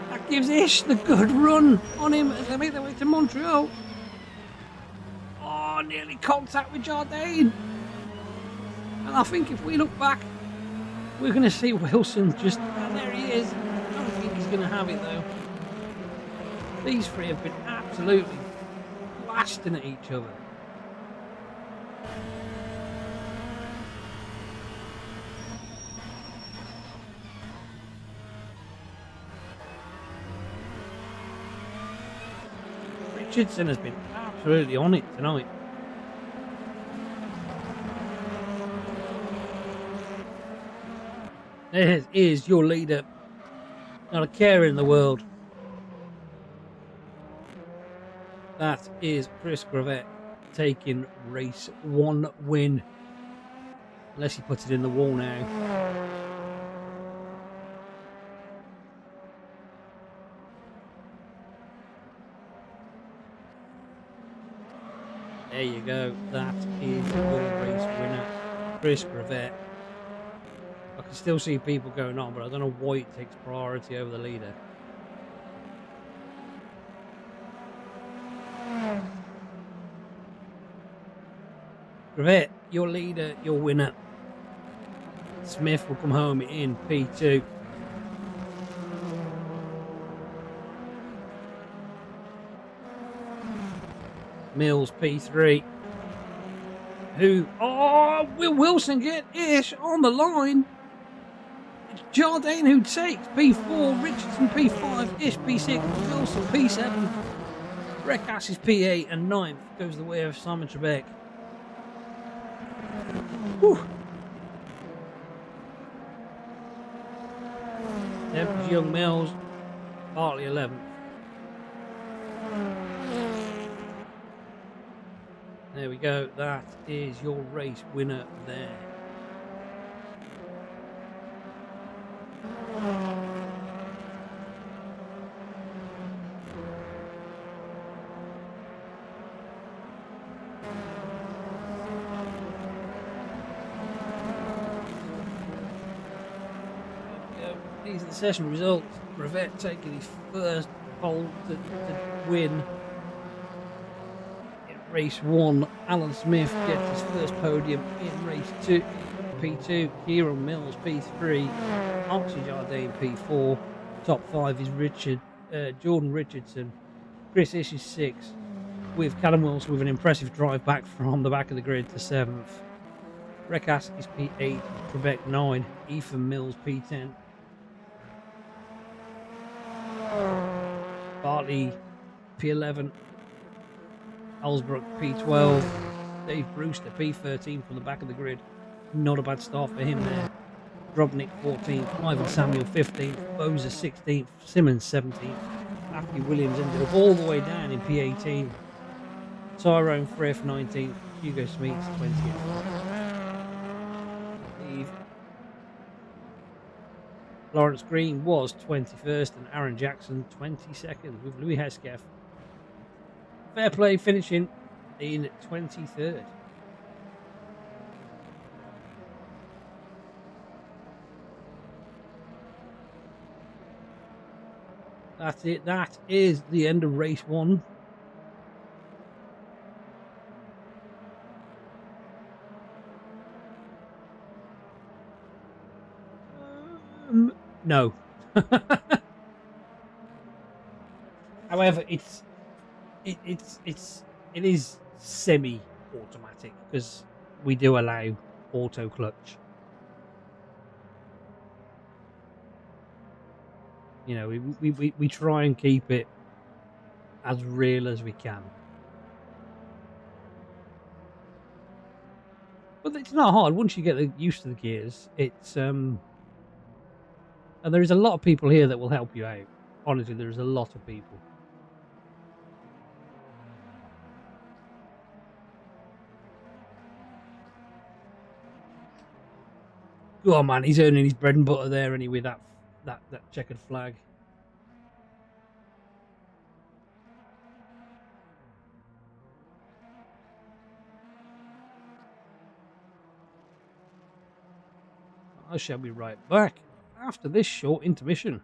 That gives Ish the good run on him as they make their way to Montreal. Oh, nearly contact with Jardine. And I think if we look back, we're going to see Wilson just... Oh, there he is. I don't think he's going to have it though. These three have been absolutely blasting at each other. Richardson has been absolutely on it tonight. There is your leader. Not a care in the world. That is Chris Gravett taking race 1 win. Unless he puts it in the wall now. There you go. That is your race winner, Chris Gravett. I can still see people going on, but I don't know why it takes priority over the leader. Gravett, your leader, your winner. Smith will come home in P2. Mills P3. Will Wilson get Ish on the line? It's Jardine who takes P4, Richardson P5, Ish P6, Wilson P7. Recas is P8 and 9th goes the way of Simon Trebek. Whew. 10th is Young Mills, Bartley 11th. There we go, that is your race winner there. These are the session results. Gravett taking his first pole to win in race 1. Alan Smith gets his first podium in race 2. P2, Kieran Mills P3, Oxy Jardine P4. Top 5 is Jordan Richardson. Chris Ish is 6th, with Callum Wilson with an impressive drive back from the back of the grid to 7th. Recas is P8, Trebek 9, Ethan Mills P10. Bartley P11, Ellsbrook P12, Dave Brewster P13 from the back of the grid. Not a bad start for him there. Drobnik 14th, Ivan Samuel 15th, Boza 16th, Simmons 17th. Matthew Williams ended up all the way down in P18. Tyrone Frith 19th, Hugo Smeets 20th. Lawrence Green was 21st and Aaron Jackson 22nd, with Louis Hesketh. Fair Play finishing in 23rd. That's it. That is the end of race 1. No. However, it is semi-automatic because we do allow auto clutch. You know, we try and keep it as real as we can. But it's not hard once you get used to the gears. It's and there is a lot of people here that will help you out. Honestly, there's a lot of people. Go on, man. He's earning his bread and butter there anyway, that checkered flag. I shall be right back after this short intermission.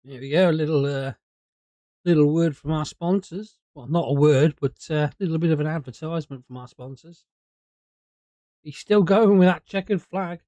Here we go. A little word from our sponsors. Well, not a word, but a little bit of an advertisement from our sponsors. He's still going with that checkered flag.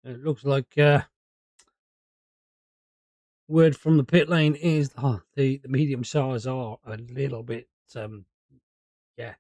It looks like word from the pit lane is the medium size are a little bit yeah.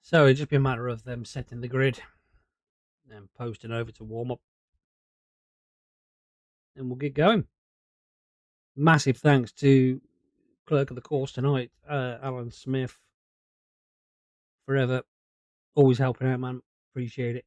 So it'd just be a matter of them setting the grid and posting over to warm up, and we'll get going. Massive thanks to clerk of the course tonight, Alan Smith, forever, always helping out, man. Appreciate it.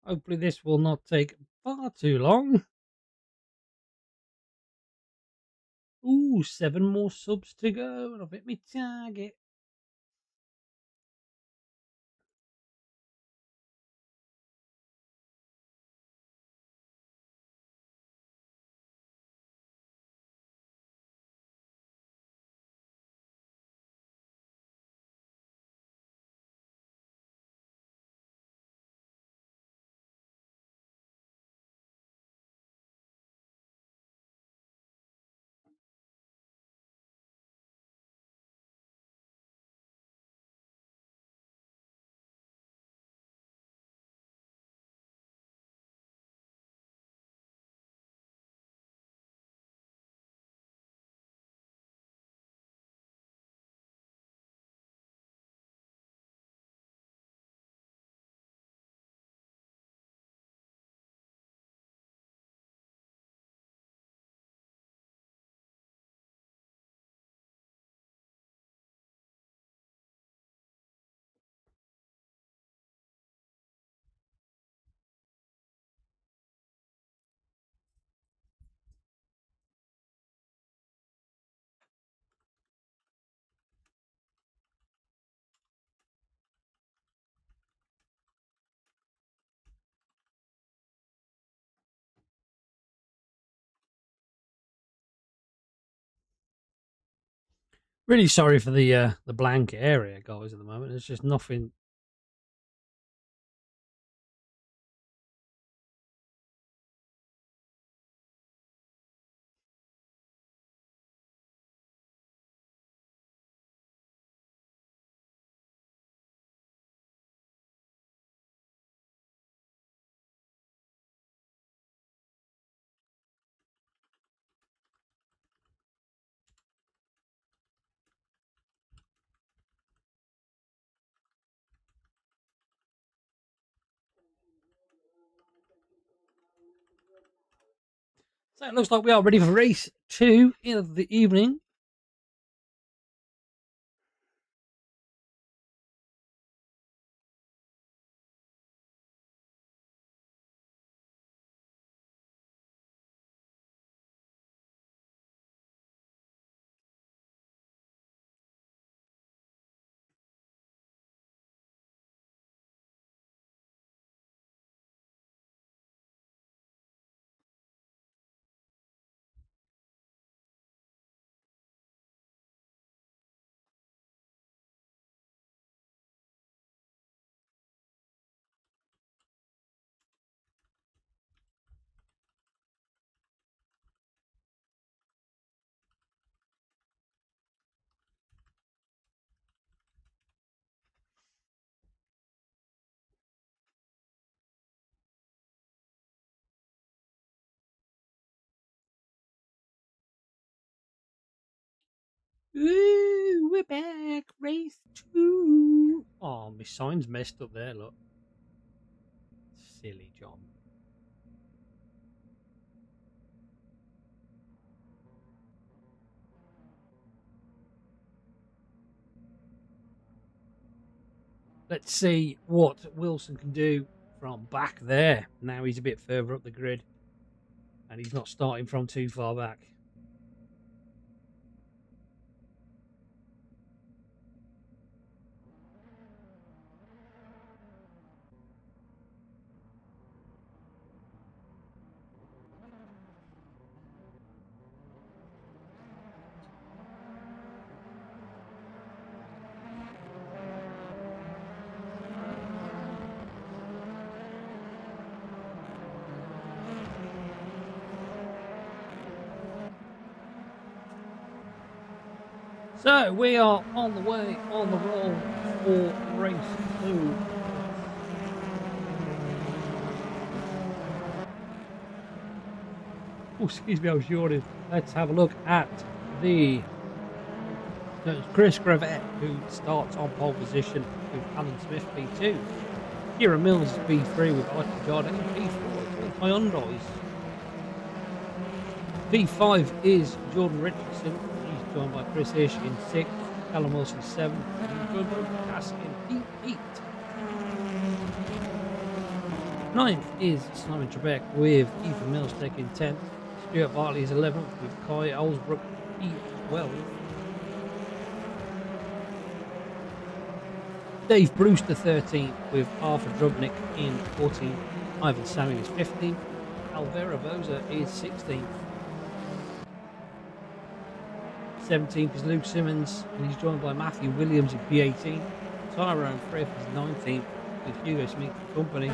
Hopefully, this will not take far too long. Ooh, 7 more subs to go, and I've hit my target. Really sorry for the blank area, guys. At the moment, there's just nothing. So it looks like we are ready for race 2 of the evening. Ooh, we're back. Race 2. Oh, my sign's messed up there, look. Silly John. Let's see what Wilson can do from back there. Now he's a bit further up the grid. And he's not starting from too far back. So we are on the way, on the roll for race 2. Oh, excuse me, I was yawning. Let's have a look at the Chris Gravett, who starts on pole position with Alan Smith P2. Kira Mills P3 with Ike Jordan P4 with Hyundai's. P5 is Jordan Richardson. He's joined by Chris Ish in 6th, Callum Wilson 7th, and he's joined by Cass in P8. 9th is Simon Trebek with Ethan Mills taking 10th. Stuart Bartley is 11th with Kai Ellsbrook P12. Dave Brewster 13th with Arthur Drubnik in 14th. Ivan Sammy is 15th. Alvera Boza is 16th. 17th is Luke Simmons, and he's joined by Matthew Williams in P18. Tyrone Frith is 19th with Hugo Smith and company.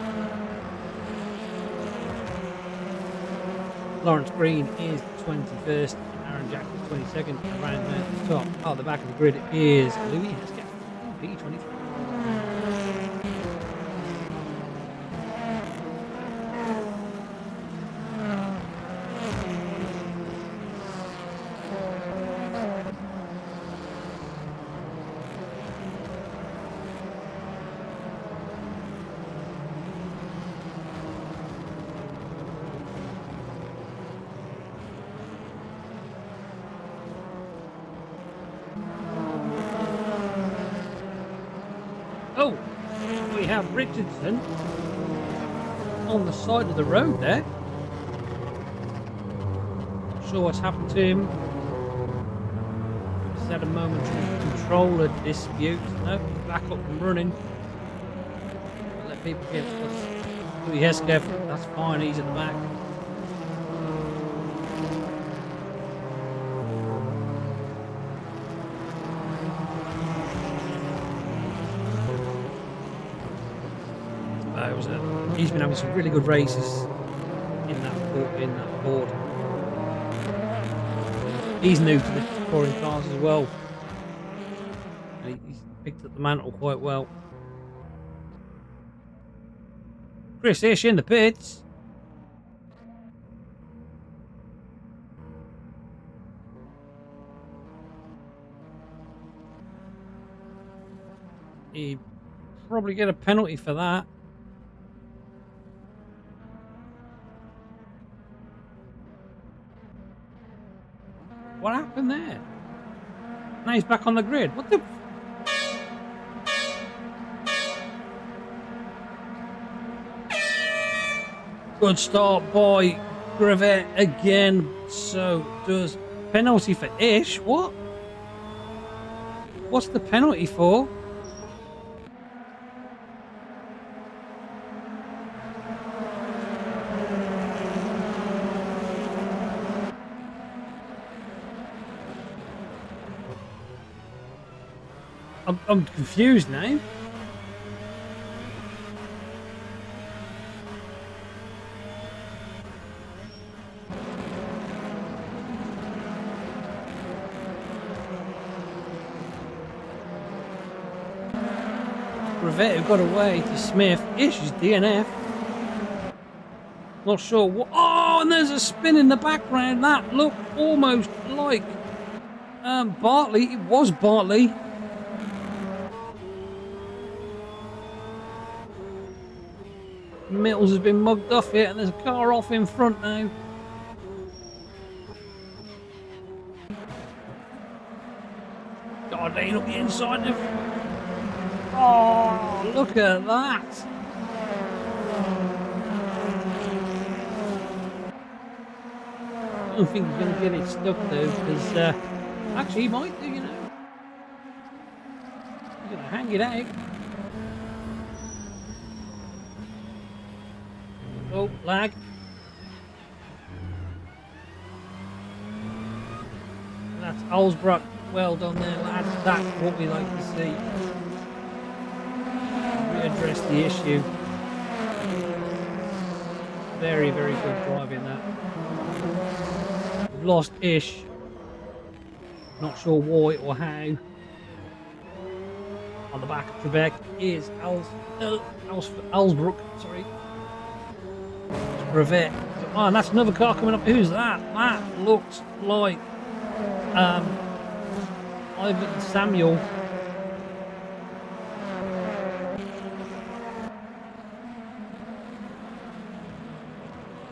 Lawrence Green is 21st, and Aaron Jack is 22nd. And round the top, at the back of the grid is Louis Hesketh in P23. Oh, we have Richardson on the side of the road there. Not sure what's happened to him. He's had a momentary controller dispute. No, he's back up and running. I'll let people get Louis Hesketh. That's fine, he's at the back. he's been having some really good races in that board. He's new to the touring cars as well. And he's picked up the mantle quite well. Chris Ish in the pits. He'd probably get a penalty for that. What happened there? Now he's back on the grid. What the? Good start by Gravett again. So does penalty for Ish. What? What's the penalty for? I'm confused now. Gravett who got away to Smith. Ish is DNF. Not sure what. Oh, and there's a spin in the background. That looked almost like Bartley. It was Bartley. Mills has been mugged off here, and there's a car off in front now. Jardine up the inside of. Oh, look at that! I don't think he's going to get it stuck though, because actually he might do, you know. He's going to hang it out. Oh, lag. That's Alsbrook. Well done there, lads. That's what we like to see. Readdress the issue. Very, very good driving that. We've lost Ish. Not sure why or how. On the back of Trebek is Alsbrook. Sorry. Gravett. Oh, and that's another car coming up. Who's that? That looks like Ivan Samuel.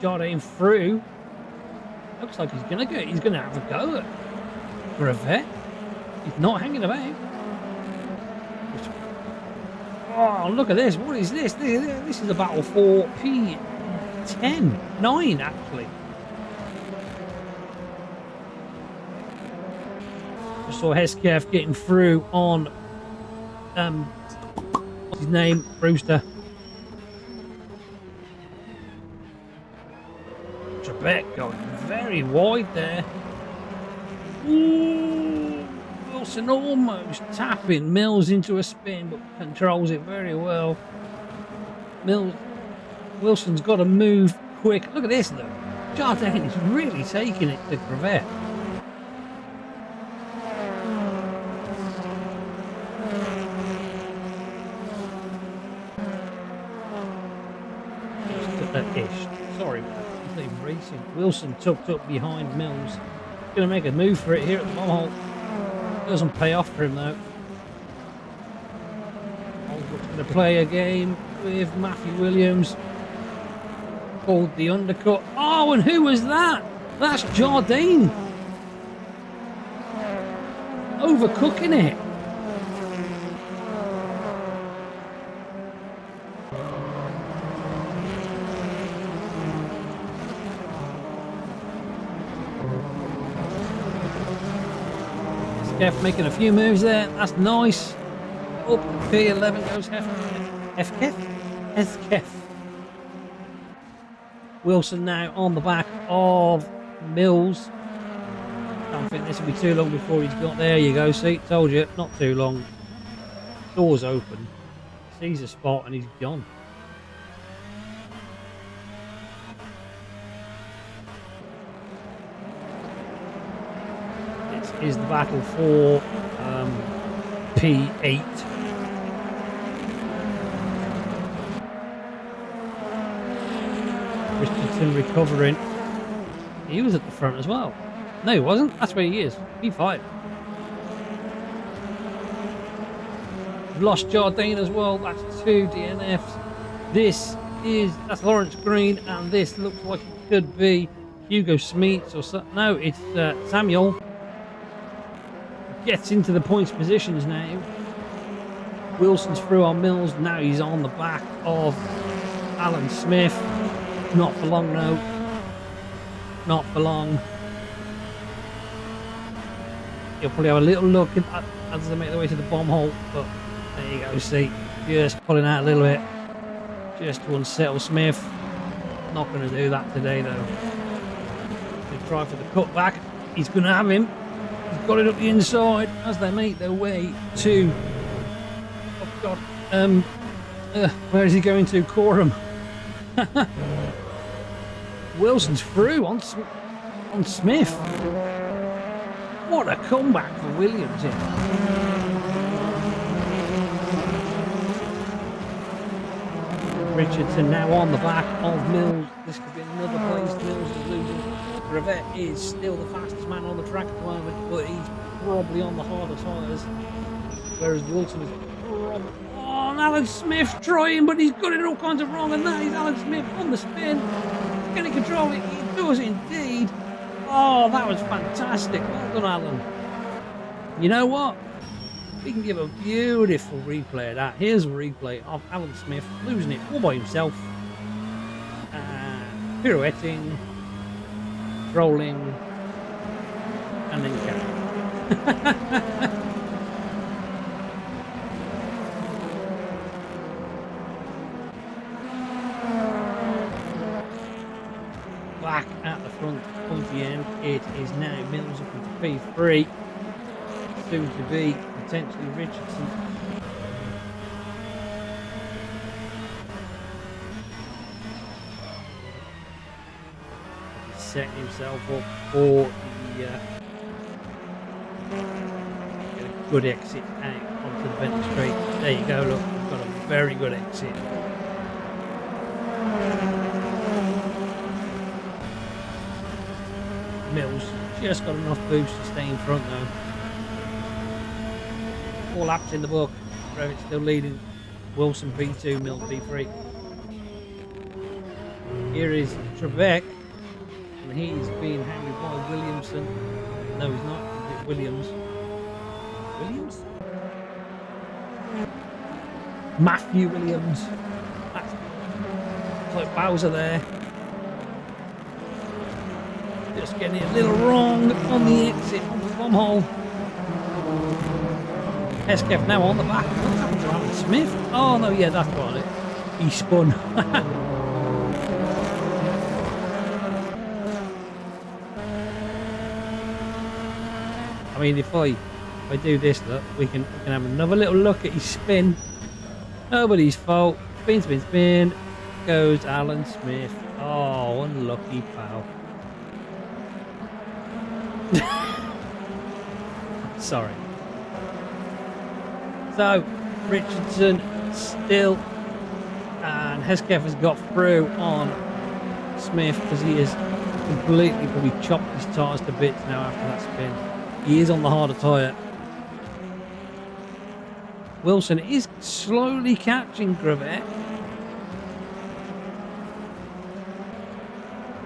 Jardine through. Looks like he's gonna have a go at Gravett. He's not hanging about. Oh, look at this. What is this? This is a battle for P9 actually. Just saw Hesketh getting through on what's his name? Brewster. Trebek going very wide there. Ooh, Wilson almost tapping Mills into a spin, but controls it very well. Wilson's got to move quick. Look at this though. Jardine is really taking it to Gravett. Sorry, he's not even racing. Wilson tucked up behind Mills. He's going to make a move for it here at the bottom hole. Doesn't pay off for him though. Holbrook's going to play a game with Matthew Williams. Called the undercut. Oh, and who was that? That's Jardine. Overcooking it. Hesketh making a few moves there. That's nice. Up P11 goes Hesketh. Wilson now on the back of Mills. Don't think this will be too long before he's got there. You go, see, told you, not too long. Doors open, sees a spot, and he's gone. is the battle for P8. Richardson recovering. He was at the front as well. No, he wasn't. That's where he is. P5. We've lost Jardine as well. That's 2 DNFs. That's Lawrence Green, and this looks like it could be Hugo Smeets or something. No, it's Samuel. Gets into the points positions now. Wilson's through on Mills. Now he's on the back of Alan Smith. Not for long, no. Not for long. He'll probably have a little look as they make their way to the bomb hole. But there you go, see. Just pulling out a little bit. Just to unsettle Smith. Not going to do that today, though. They try for the cutback. He's going to have him. He's got it up the inside as they make their way to... Oh, God. Where is he going to? Coram. Wilson's through on Smith. What a comeback for Williams here. Richardson now on the back of Mills. This could be another place Mills is losing. Gravett is still the fastest man on the track at the moment, but he's probably on the harder tyres. Whereas Wilson is probably... Oh, and Alan Smith trying, but he's got it all kinds of wrong. And now he's Alan Smith on the spin. Can he control it? He does indeed. Oh, that was fantastic. Well done, Alan. You know what? We can give a beautiful replay of that. Here's a replay of Alan Smith losing it all by himself. Pirouetting, trolling, and then carrying. Back at the front of the end, it is now Mills up into P3. Soon to be potentially Richardson. He's setting himself up for the get a good exit out onto the Bentley Straight. There you go, look, we've got a very good exit. Mills just got enough boost to stay in front now. 4 laps in the book. Brevitt's still leading. Wilson P2, Mills P3. Here is Trebek, and he's being handled by Williamson. No, he's not. Is it Williams? Williams? Matthew Williams. That's like Bowser there. Just getting it a little wrong on the exit on the bomb hole. Hesketh now on the back. What's happened to Alan Smith? Oh no, yeah, that's got it. He spun. I mean, if I do this, look, we can have another little look at his spin. Nobody's fault. Spin, spin, spin. Goes Alan Smith. Oh, unlucky pal. Sorry. So, Richardson still, and Hesketh has got through on Smith because he has completely probably chopped his tyres to bits now after that spin. He is on the harder tyre. Wilson is slowly catching Gravett.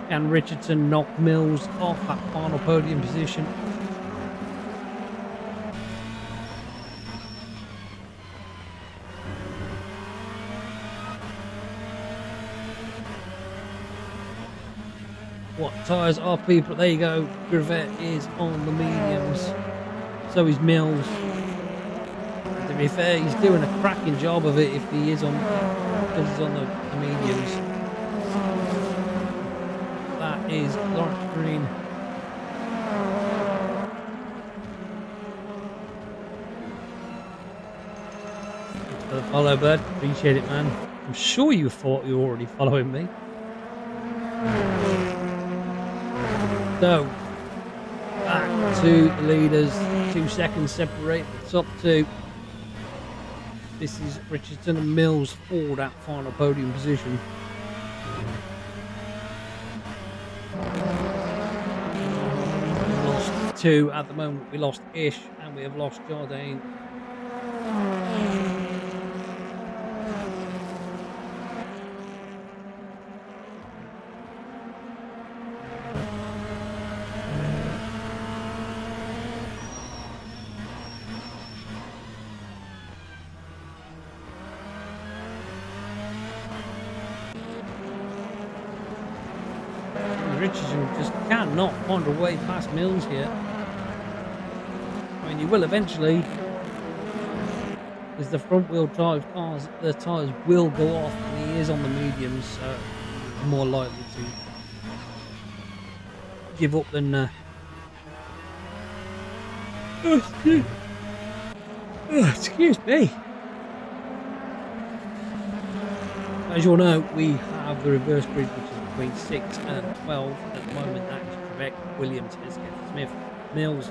Can Richardson knock Mills off that final podium position? What tyres are people? There you go. Gravett is on the mediums. So is Mills. And to be fair, he's doing a cracking job of it if he is on, because he's on the mediums. That is Lawrence Green. Thanks for the follow, bud. Appreciate it, man. I'm sure you thought you were already following me. So, Back to the leaders. 2 seconds separate the top two. This is Richardson and Mills for that final podium position. We've lost 2 at the moment. We lost Ish and we have lost Jardine. Richardson just cannot find a way past Mills here. I mean, he will eventually, because the front wheel drive cars, the tyres will go off, and he is on the mediums, so more likely to give up than. Excuse me. As you all know, we have the reverse grid, which is between 6 and 12 at the moment. That is correct. Williams, Hesketh, Smith, Mills,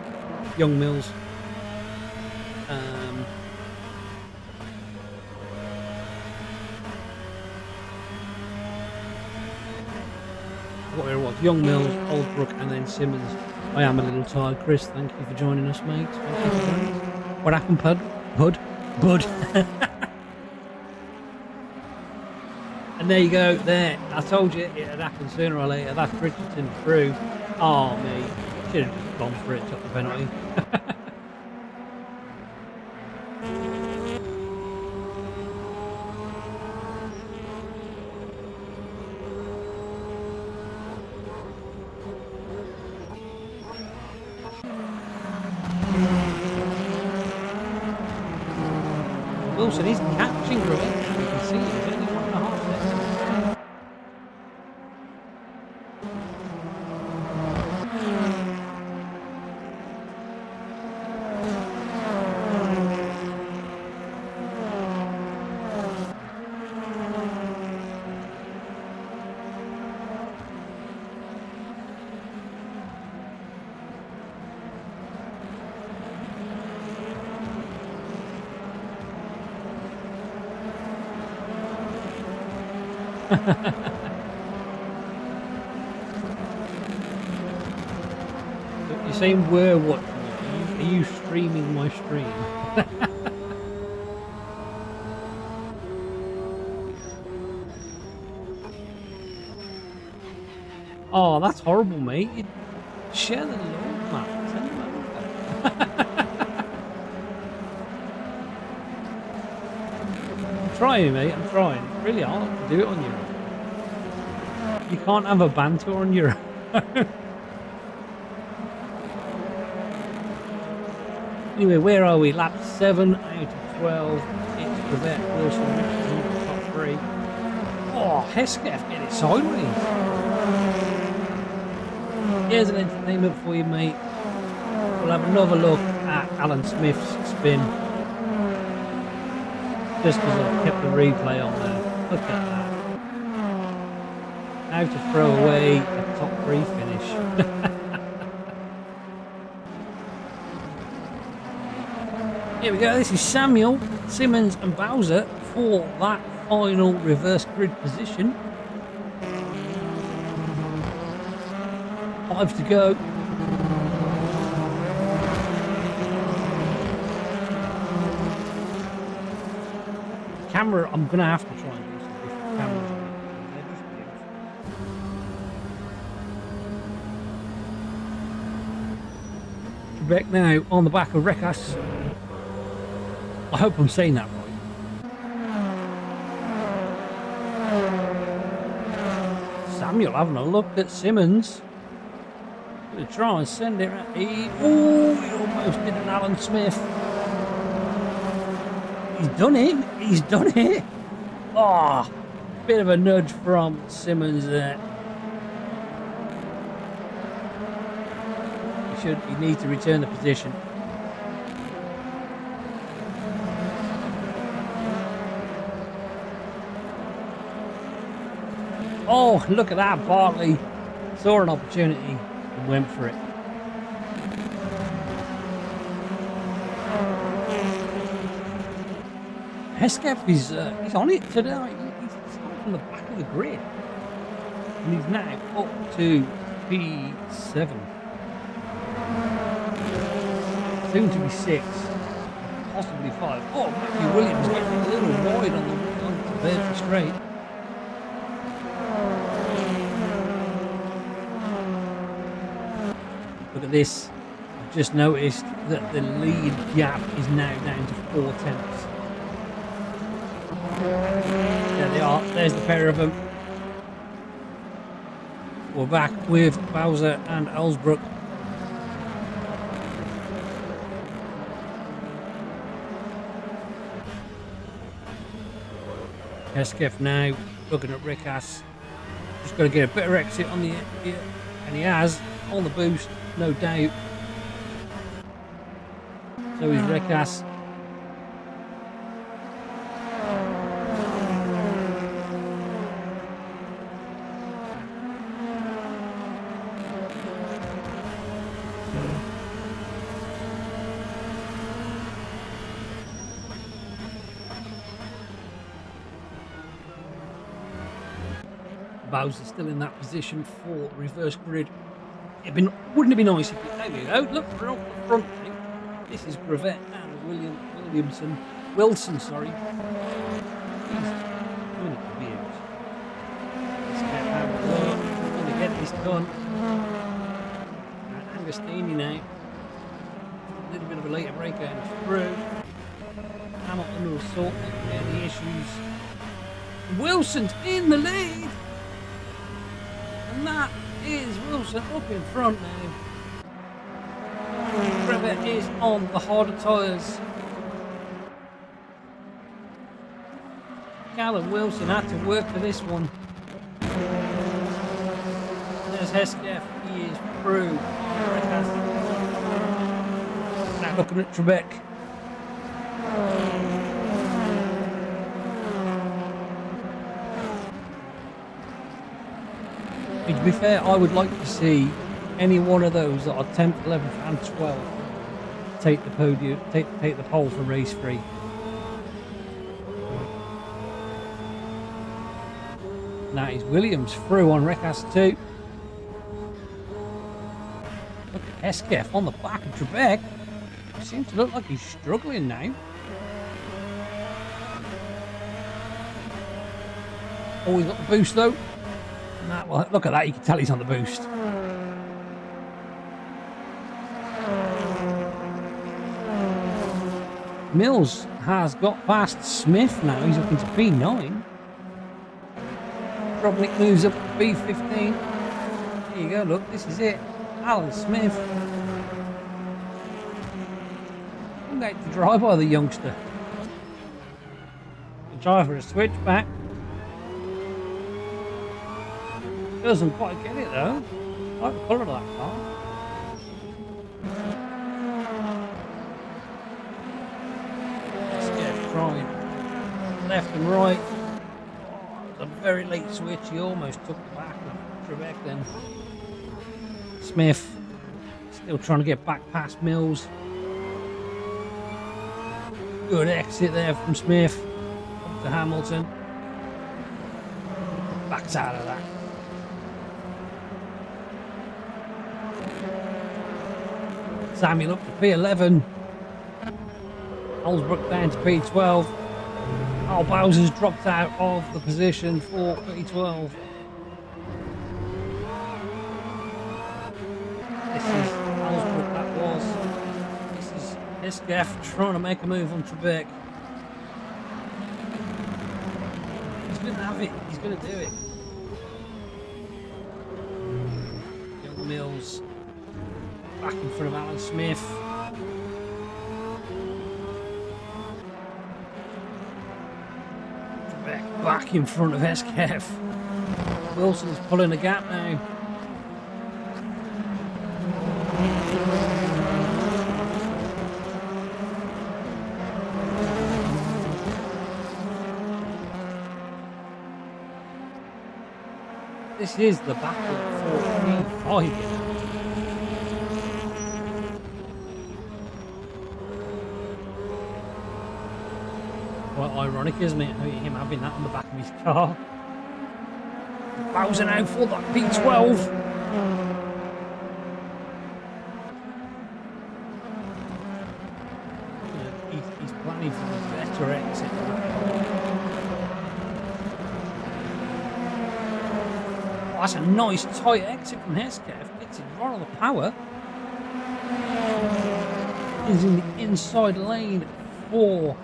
Young Mills. What it was, Young Mills, Oldbrook, and then Simmons. I am a little tired, Chris. Thank you for joining us, mate. Thank you for joining us. What happened, Bud? And there you go, there. I told you it had happened sooner or later. That's Richardson through. Oh, me. Should have just gone for it, took the penalty. Wilson is catching Revenge. You can see he's only 1.5 seconds. You're saying we're watching it. Are you streaming my stream? Oh, that's horrible, mate. You share the load, man. Send them over. I'm trying, mate. I'm trying. It's really hard to do it on your own. You can't have a banter on your own. Anyway, where are we? Lap 7 out of 12. It's Quebec, Wilson, Richardson, top 3. Oh, Hesketh getting it sideways. Here's an entertainment for you, mate. We'll have another look at Alan Smith's spin. Just because I've kept the replay on there. Look at that. How to throw away a top 3 finish. Here we go, this is Samuel, Simmons and Bowser for that final reverse grid position. 5 to go. Camera, I'm going to have to try and do some different cameras on it. They're just beautiful. Quebec now on the back of Rekas. I hope I'm saying that right. Samuel having a look at Simmons. Gonna try and send it around. He almost did an Alan Smith. He's done it. He's done it. Oh, bit of a nudge from Simmons there. He needs to return the position. Oh, look at that. Bartley saw an opportunity and went for it. Hesketh is he's on it today. He's starting from the back of the grid. And he's now up to P7. Soon to be 6. Possibly 5. Oh, Matthew Williams getting a little wide on the Berkeley straight. Look at this. I've just noticed that the lead gap is now down to 4 tenths. There they are. There's the pair of them. We're back with Bowser and Ellsbrook. Hesketh now looking at Rickass. Just got to get a better exit on the and he has on the boost, no doubt. So is Rickass. Bowser's still in that position for reverse grid. Wouldn't it be nice if there we go, look, we're up front. This is Gravett and Wilson, sorry. He's doing it for views. Let's get how we're going to get this done. And Angostini now. A little bit of a later breakout through. Hamilton will sort out the issues. Wilson's in the lead. And that is Wilson up in front now. Gravett is on the harder tyres. Callum Wilson had to work for this one. There's Hesketh, he is through. Now looking at Trebek. To be fair, I would like to see any one of those that are 10th, 11th and 12th take the podium, take the pole for race 3. Now is Williams through on Rickass 2. Look at Hesketh on the back of Trebek. Seems to look like he's struggling now. Oh, he's got the boost though. Well, look at that, you can tell he's on the boost. Mills has got past Smith now, he's up into P9. Robnick moves up to B15. There you go, look, this is it. Alan Smith. I'm going to drive by the youngster. The driver has switched back. Doesn't quite get it though. I like the colour of that car. Scared trying left and right. A very late switch. He almost took the back of Trebek then. Smith still trying to get back past Mills. Good exit there from Smith. Up to Hamilton. Backs out of that. Samuel up to P11. Ellsbrook down to P12. Oh, Bowser's dropped out of the position for P12. This is Ellsbrook, that was. This is Hesketh trying to make a move on Trebek. He's going to have it. He's going to do it. Young Mills back in front of Alan Smith. Back in front of Hesketh. Wilson's pulling a gap now. This is the battle for P5. quite ironic, isn't it? Him having that on the back of his car. Bowser now for that P12. He's planning for the better exit. Oh, that's a nice tight exit from Hesketh. Gets it right on the power. Is in the inside lane for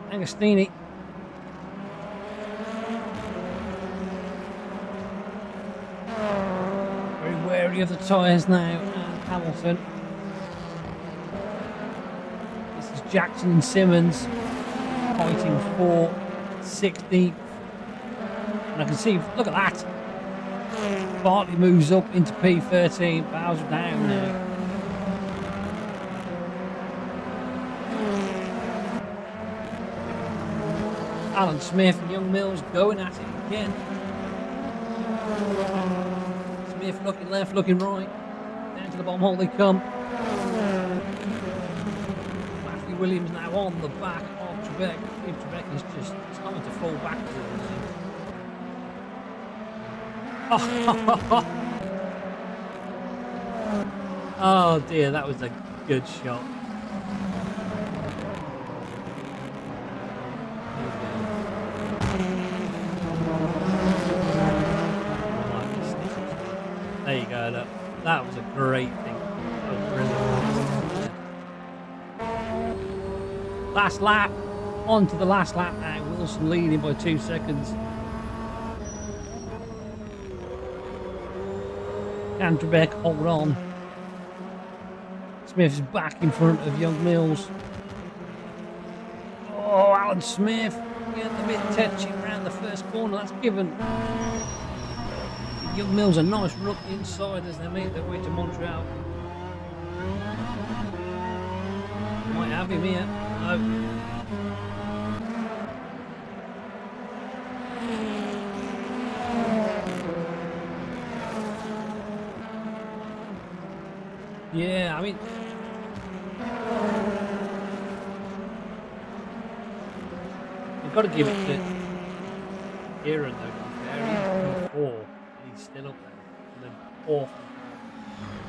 Agostini. Very wary of the tyres now, and Hamilton. This is Jackson and Simmons fighting for 16th. And I can see, look at that. Bartley moves up into P13, Bowser down now. Alan Smith and Young Mills going at it again. Smith looking left, looking right. Down to the bottom hole they come. Matthew Williams now on the back of Trebek. Trebek is just starting to fall backwards. Oh dear, that was a good shot. There you go, look. That was a great thing. That was brilliant. Last lap. On to the last lap now. Wilson leading by 2 seconds. Can Trebek hold on? Smith's back in front of Young Mills. Oh, Alan Smith getting a bit touchy around the first corner. That's given Young Mills a nice run inside as they make their way to Montreal. Might have him here. No. Yeah, I mean, you've got to give it to Aaron though. He's 4 and he's still up there. And then 4th.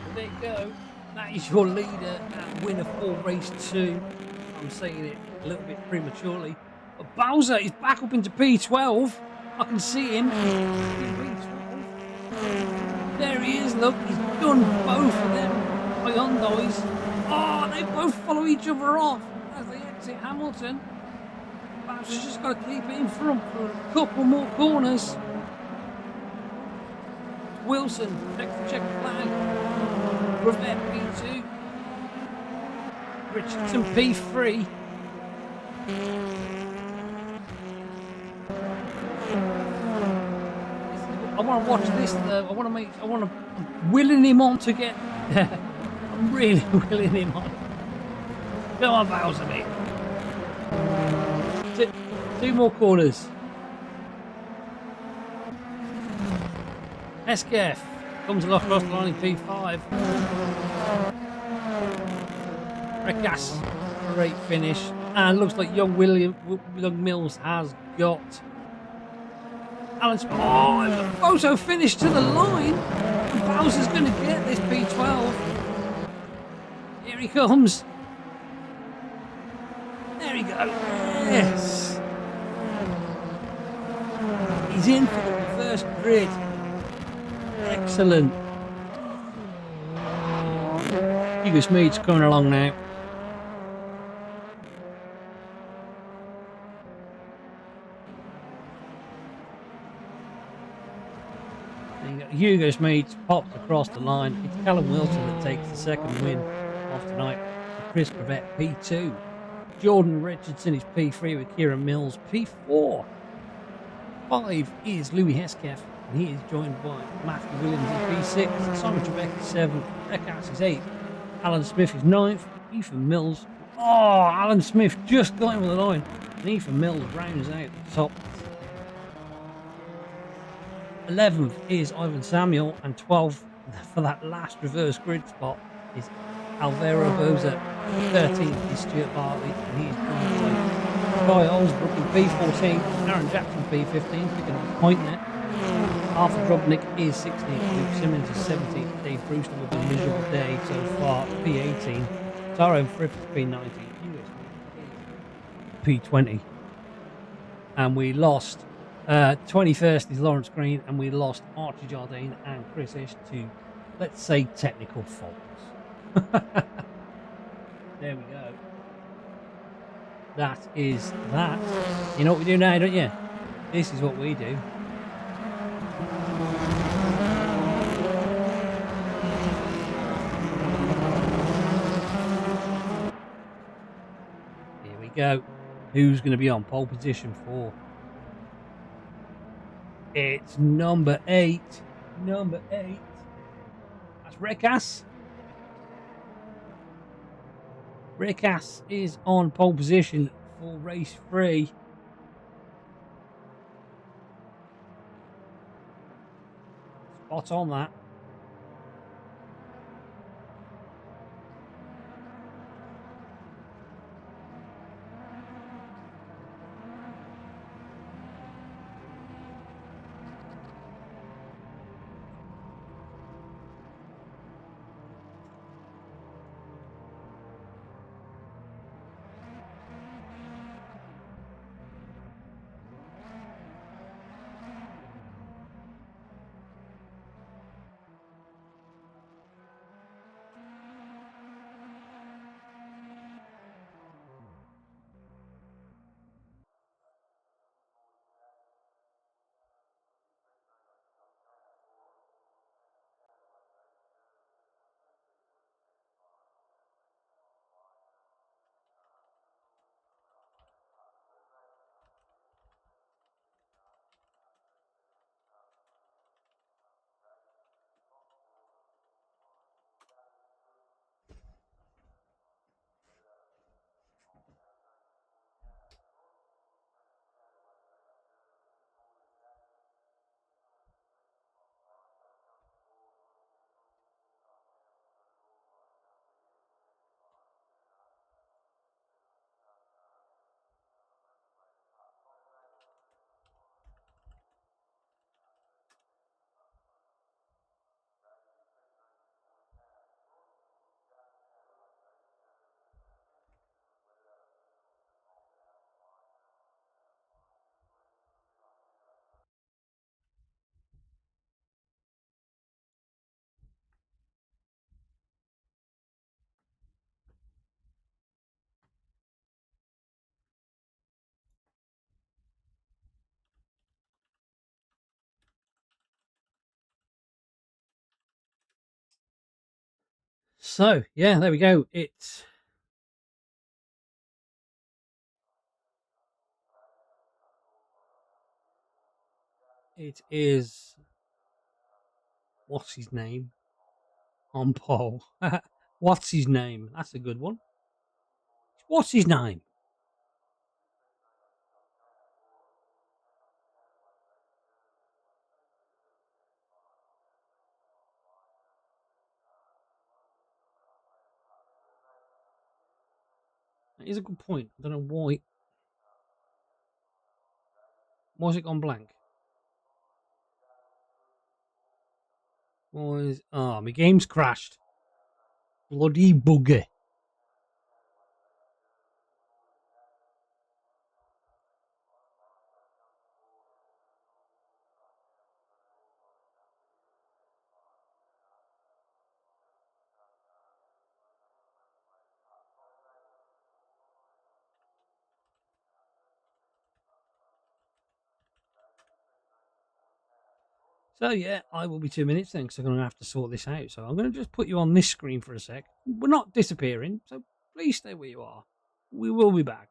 But there you go. That is your leader at winner for race 2. I'm saying it a little bit prematurely. But Bowser is back up into P12. I can see him. There he is, look. He's done both of them. Hyundais. Oh, they both follow each other off as they exit Hamilton. Bowser's just got to keep it in front for a couple more corners. Wilson, check the flag. Revette P2. Richardson P3. I want to watch this though. I'm willing him on to get there. I'm really willing him on. Come on, Bowser, mate. 2 more corners. SKF comes along across the line in P5. Rekas, great finish. And looks like Young Mills has got Alan Smith. Oh, a photo finish to the line. And Bowser's going to get this P12. Here he comes. There he goes. Yes. He's in for the reverse grid. Excellent. Hugo Smeed's coming along now. Hugo Smeed's popped across the line. It's Callum Wilson that takes the second win of tonight. Chris Crevette P2. Jordan Richardson is P3 with Kieran Mills P4. 5 is Louis Hesketh, and he is joined by Matthew Williams in P6. Simon Trebek is 7th. Eckhouse is 8th. Alan Smith is 9th. Ethan Mills. Oh, Alan Smith just got him with the line. And Ethan Mills rounds out the top. 11th is Ivan Samuel, and 12th for that last reverse grid spot is Alvaro Boza. 13th is Stuart Bartley, and he is joined by Guy Olsbrook in P14, Aaron Jackson P15, picking up a point there. Arthur Drobnik is 16th, Luke Simmons is 17th, Dave Brewster with a miserable day so far, P18, Tyrone Frith is P19, Lewis Moore is P20, and we lost 21st is Lawrence Green, and we lost Archie Jardine and Chris Ish to, let's say, technical faults. There we go. That is that. You know what we do now, don't you? This is what we do. Here we go. Who's going to be on pole position for? It's number 8. Number 8. That's Rekas. Rekas is on pole position for race 3. Spot on that. So, yeah, there we go. It is, what's his name? On pole. What's his name? That's a good one. What's his name? That is a good point. I don't know why. Why's it gone blank? Why my game's crashed. Bloody bugger. So yeah, I will be 2 minutes then, because I'm going to have to sort this out. So I'm going to just put you on this screen for a sec. We're not disappearing, so please stay where you are. We will be back.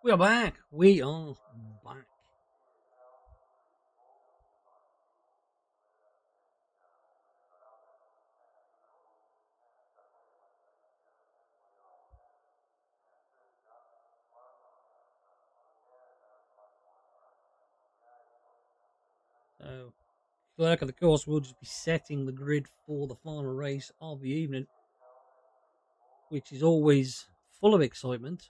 We are back. We are back. So, clerk of the course will just be setting the grid for the final race of the evening, which is always full of excitement.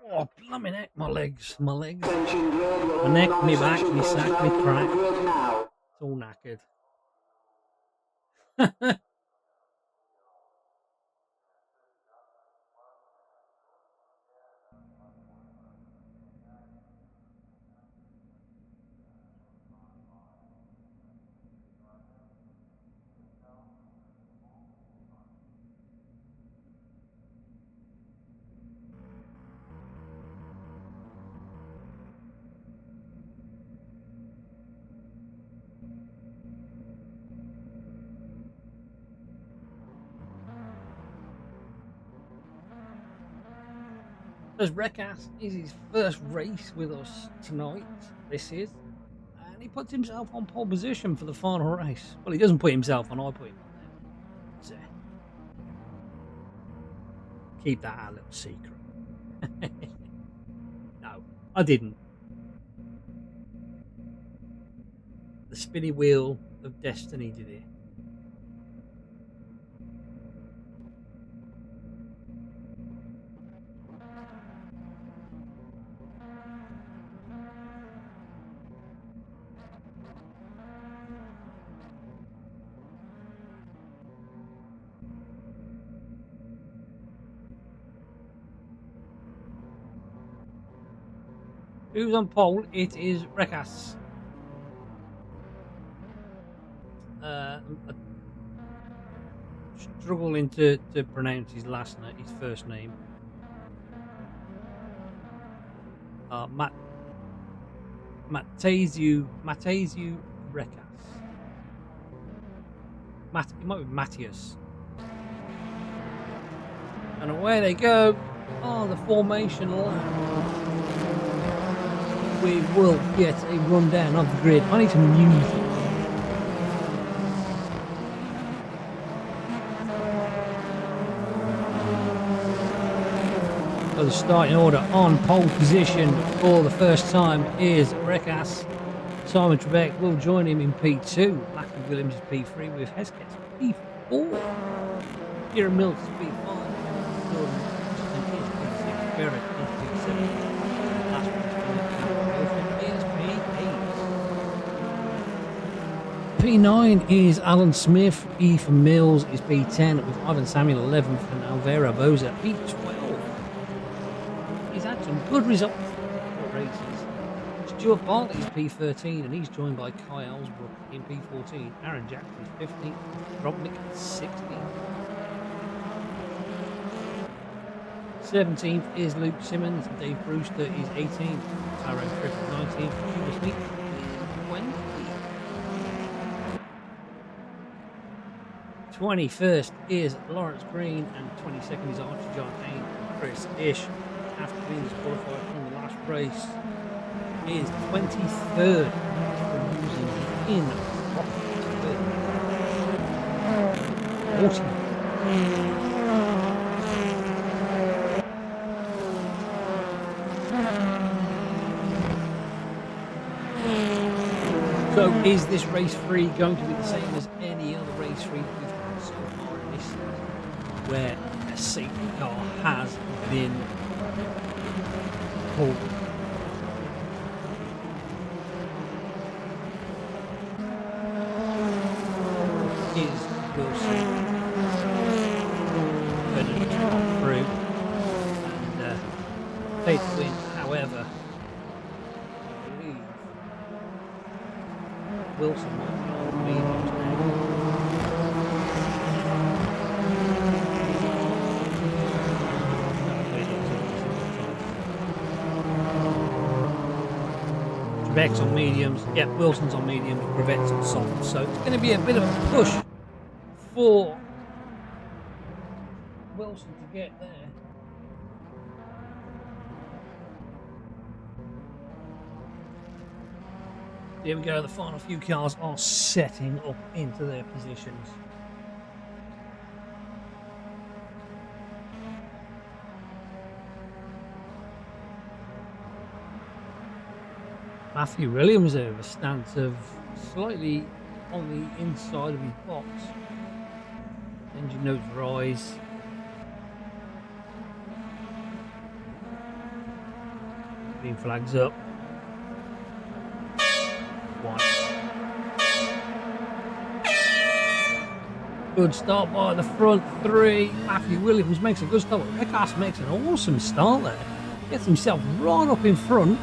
Oh, blimey neck, my legs, my legs. Attention grid, will My all neck, me back, non-essential me sack, personnel me leave crack. the grid now. It's all knackered. As Rekas is his first race with us tonight, this is, and he puts himself on pole position for the final race. Well, he doesn't put himself on, I put him on there. So, keep that our little secret. No, I didn't. The spinny wheel of destiny did it. Who's on pole? It is Rekas. Struggling to pronounce his last name, his first name. Matthew Rekas. It might be Matthias. And away they go. Oh, the formation lap. We will get a rundown of the grid. I need some music. So the starting order on pole position for the first time is Rekas. Simon Trebek will join him in P2. Mackie Williams is P3 with Hesketh P4. Kieran Mills is P5. Jordan Richardson is P6. Barrett is P7. Last one is P8. P9 is Alan Smith. E for Mills is P10 with Ivan Samuel 11th and Alvaro Boza P12. He's had some good results for races. Stuart Bartley is P13 and he's joined by Kai Ellsbrook in P14. Aaron Jackson is 15th. Robnick is 16th. 17th is Luke Simmons. Dave Brewster is 18th. Tyrone Crick is 19th. Judas Meek is 20th. 21st is Lawrence Green and 22nd is Archie John Hain and Chris Ish. After being disqualified from the last race is 23rd for using in 40. So is this race 3 going to be the same as any other race 3 that we've had so far in this season, where a safety car has been pulled? pay to win. However, I believe Wilson might be on mediums now. Trebek's on mediums. Yep, Wilson's on mediums. Brevet's on soft. So it's going to be a bit of a push for Wilson to get there. Here we go. The final few cars are setting up into their positions. Matthew Williams there with a stance of slightly on the inside of his box. Engine notes rise. Green flags up. One. Good start by the front three. Matthew Williams makes a good start. Rekas makes an awesome start there. Gets himself right up in front.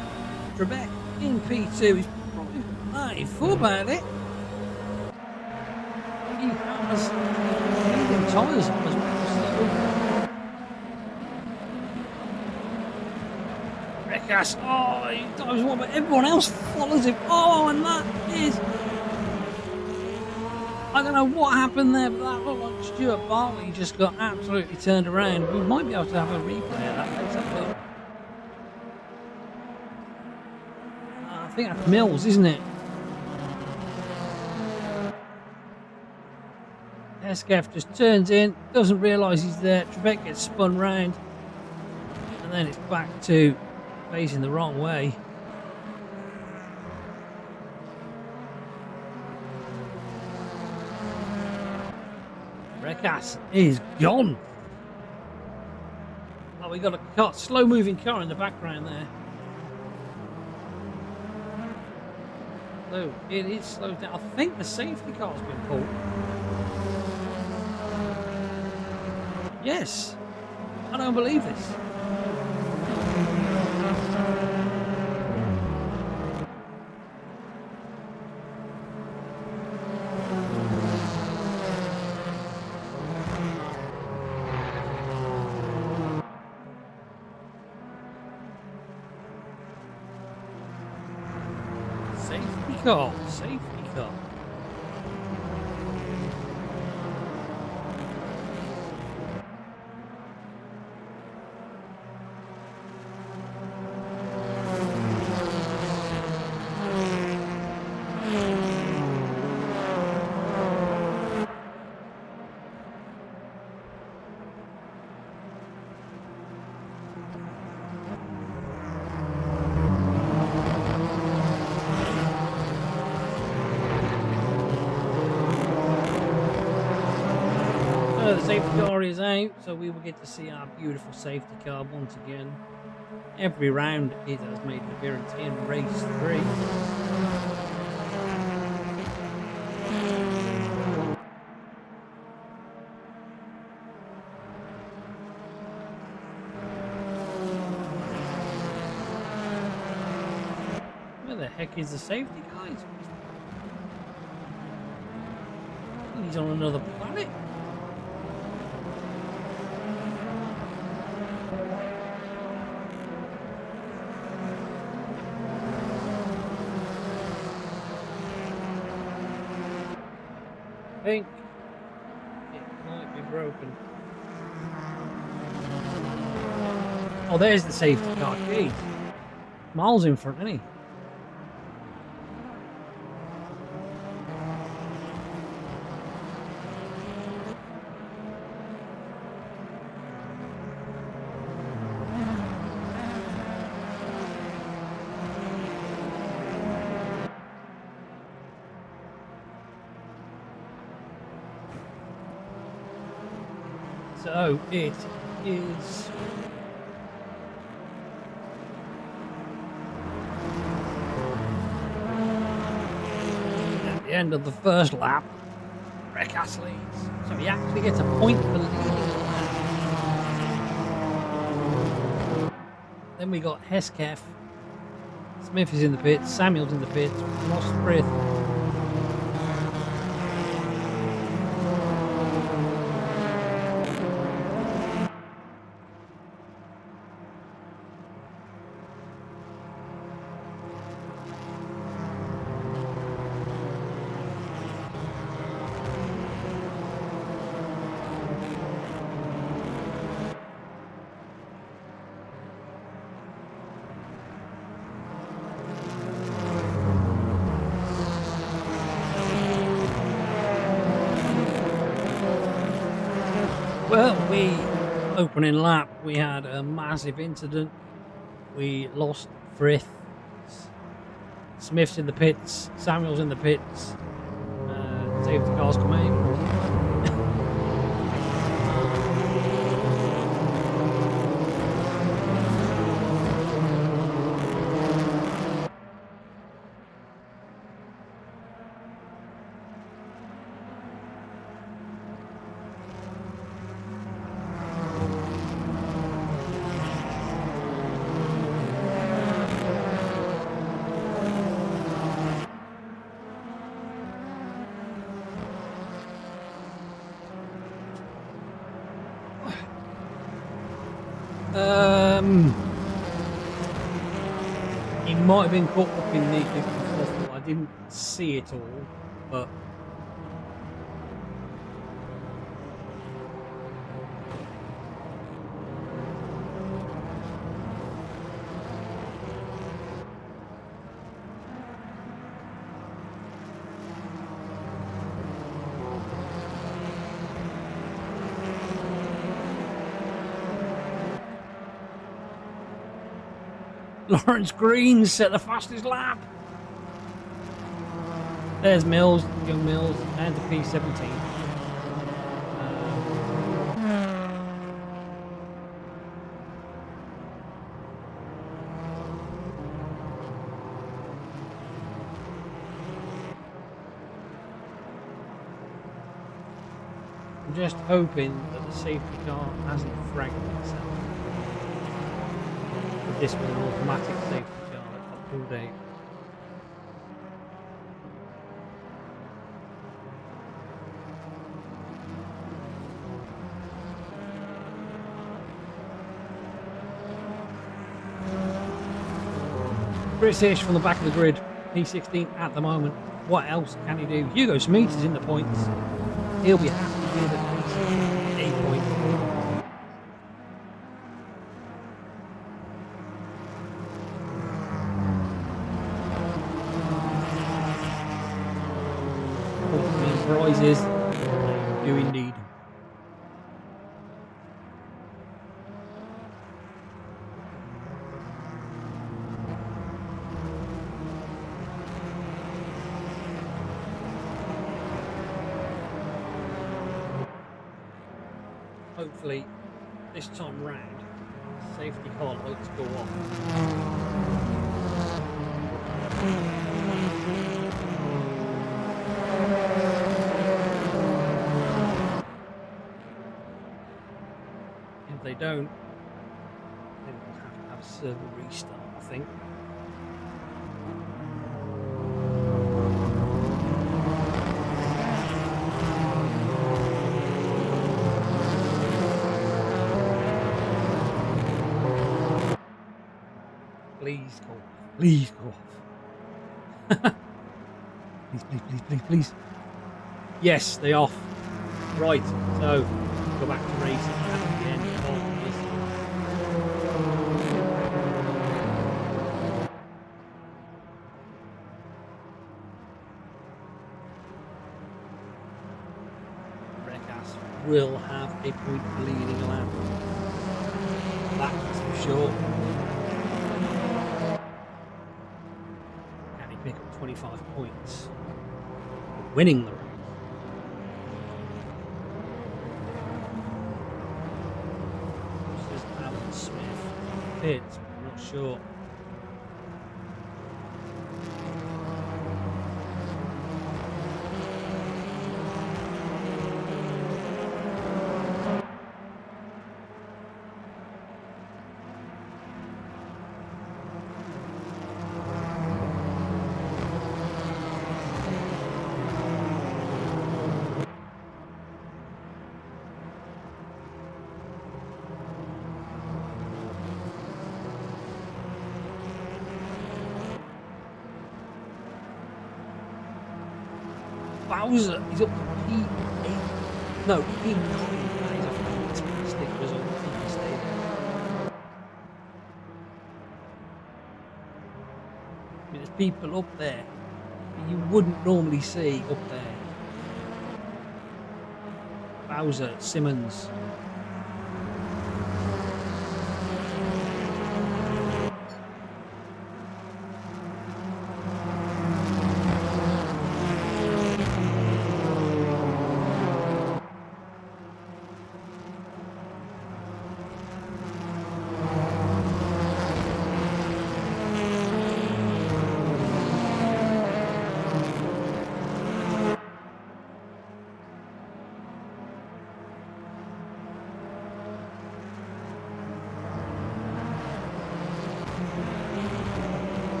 Trebek in P2 is probably 94 about it. He has medium tyres on as well. So Rekas, oh, he dives one, but everyone else follows him. Oh, and that is, I don't know what happened there, but that looked like Stuart Bartley just got absolutely turned around. We might be able to have a replay of that later. I think that's Mills, isn't it? Eskeff just turns in, doesn't realise he's there. Trebek gets spun round, and then it's back to facing the wrong way. Rekas is gone. Oh, we got a slow moving car in the background there. So it is slowed down. I think the safety car's been pulled. Yes. I don't believe this. Safety car. The safety car is out, so we will get to see our beautiful safety car once again. Every round it has made an appearance in race 3. Where the heck is the safety car? He's on another planet. I think it might be broken. Oh, there's the safety car. Jeez. Miles in front, isn't he? So it is at the end of the first lap. Rekas leads, so he actually gets a point for leading the lap. Then we got Hesketh. Smith is in the pits. Samuel's in the pits. Lost Frith. Well, opening lap, we had a massive incident. We lost Frith. Smith's in the pits. Samuel's in the pits. Safety cars come in. He might have been caught up in the fourth. I didn't see it all, but Lawrence Green set the fastest lap. There's Mills, young Mills, and the P17. I'm just hoping that the safety car hasn't fragged itself. If this was an automatic safety car at top all day. British from the back of the grid, P16 at the moment. What else can he do? Hugo Smeet is in the points. He'll be happy with at least 8 points. Prizes, they do indeed. Hopefully, this time round, safety car lights go off. If they don't, then we'll have to have a server restart, I think. Please go off. Please go off. Please. Yes, they off. Right, so go back to racing at the end of this. Rekas will have a point leading lap. That's for sure. Can he pick up 25 points? Winning the race. This is Alan Smith. Pits, I'm not sure. Bowser, he's up to P8. No, P9. That is a fantastic result for the stadium. I mean, there's people up there that you wouldn't normally see up there. Bowser, Simmons.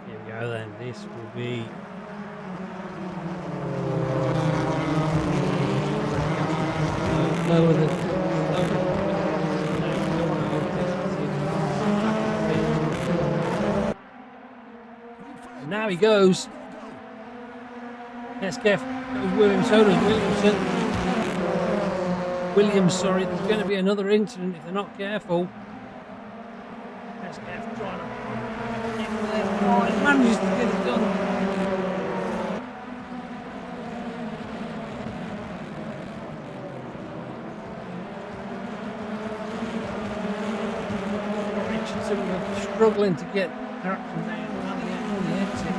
Here we go then, this will be lower than now he goes. Hesketh goes Williams, so does Williamson. Williams, sorry, there's going to be another incident if they're not careful. Hesketh trying to oh, he manages to get it done. Richardson struggling to get Harrison down on the exit.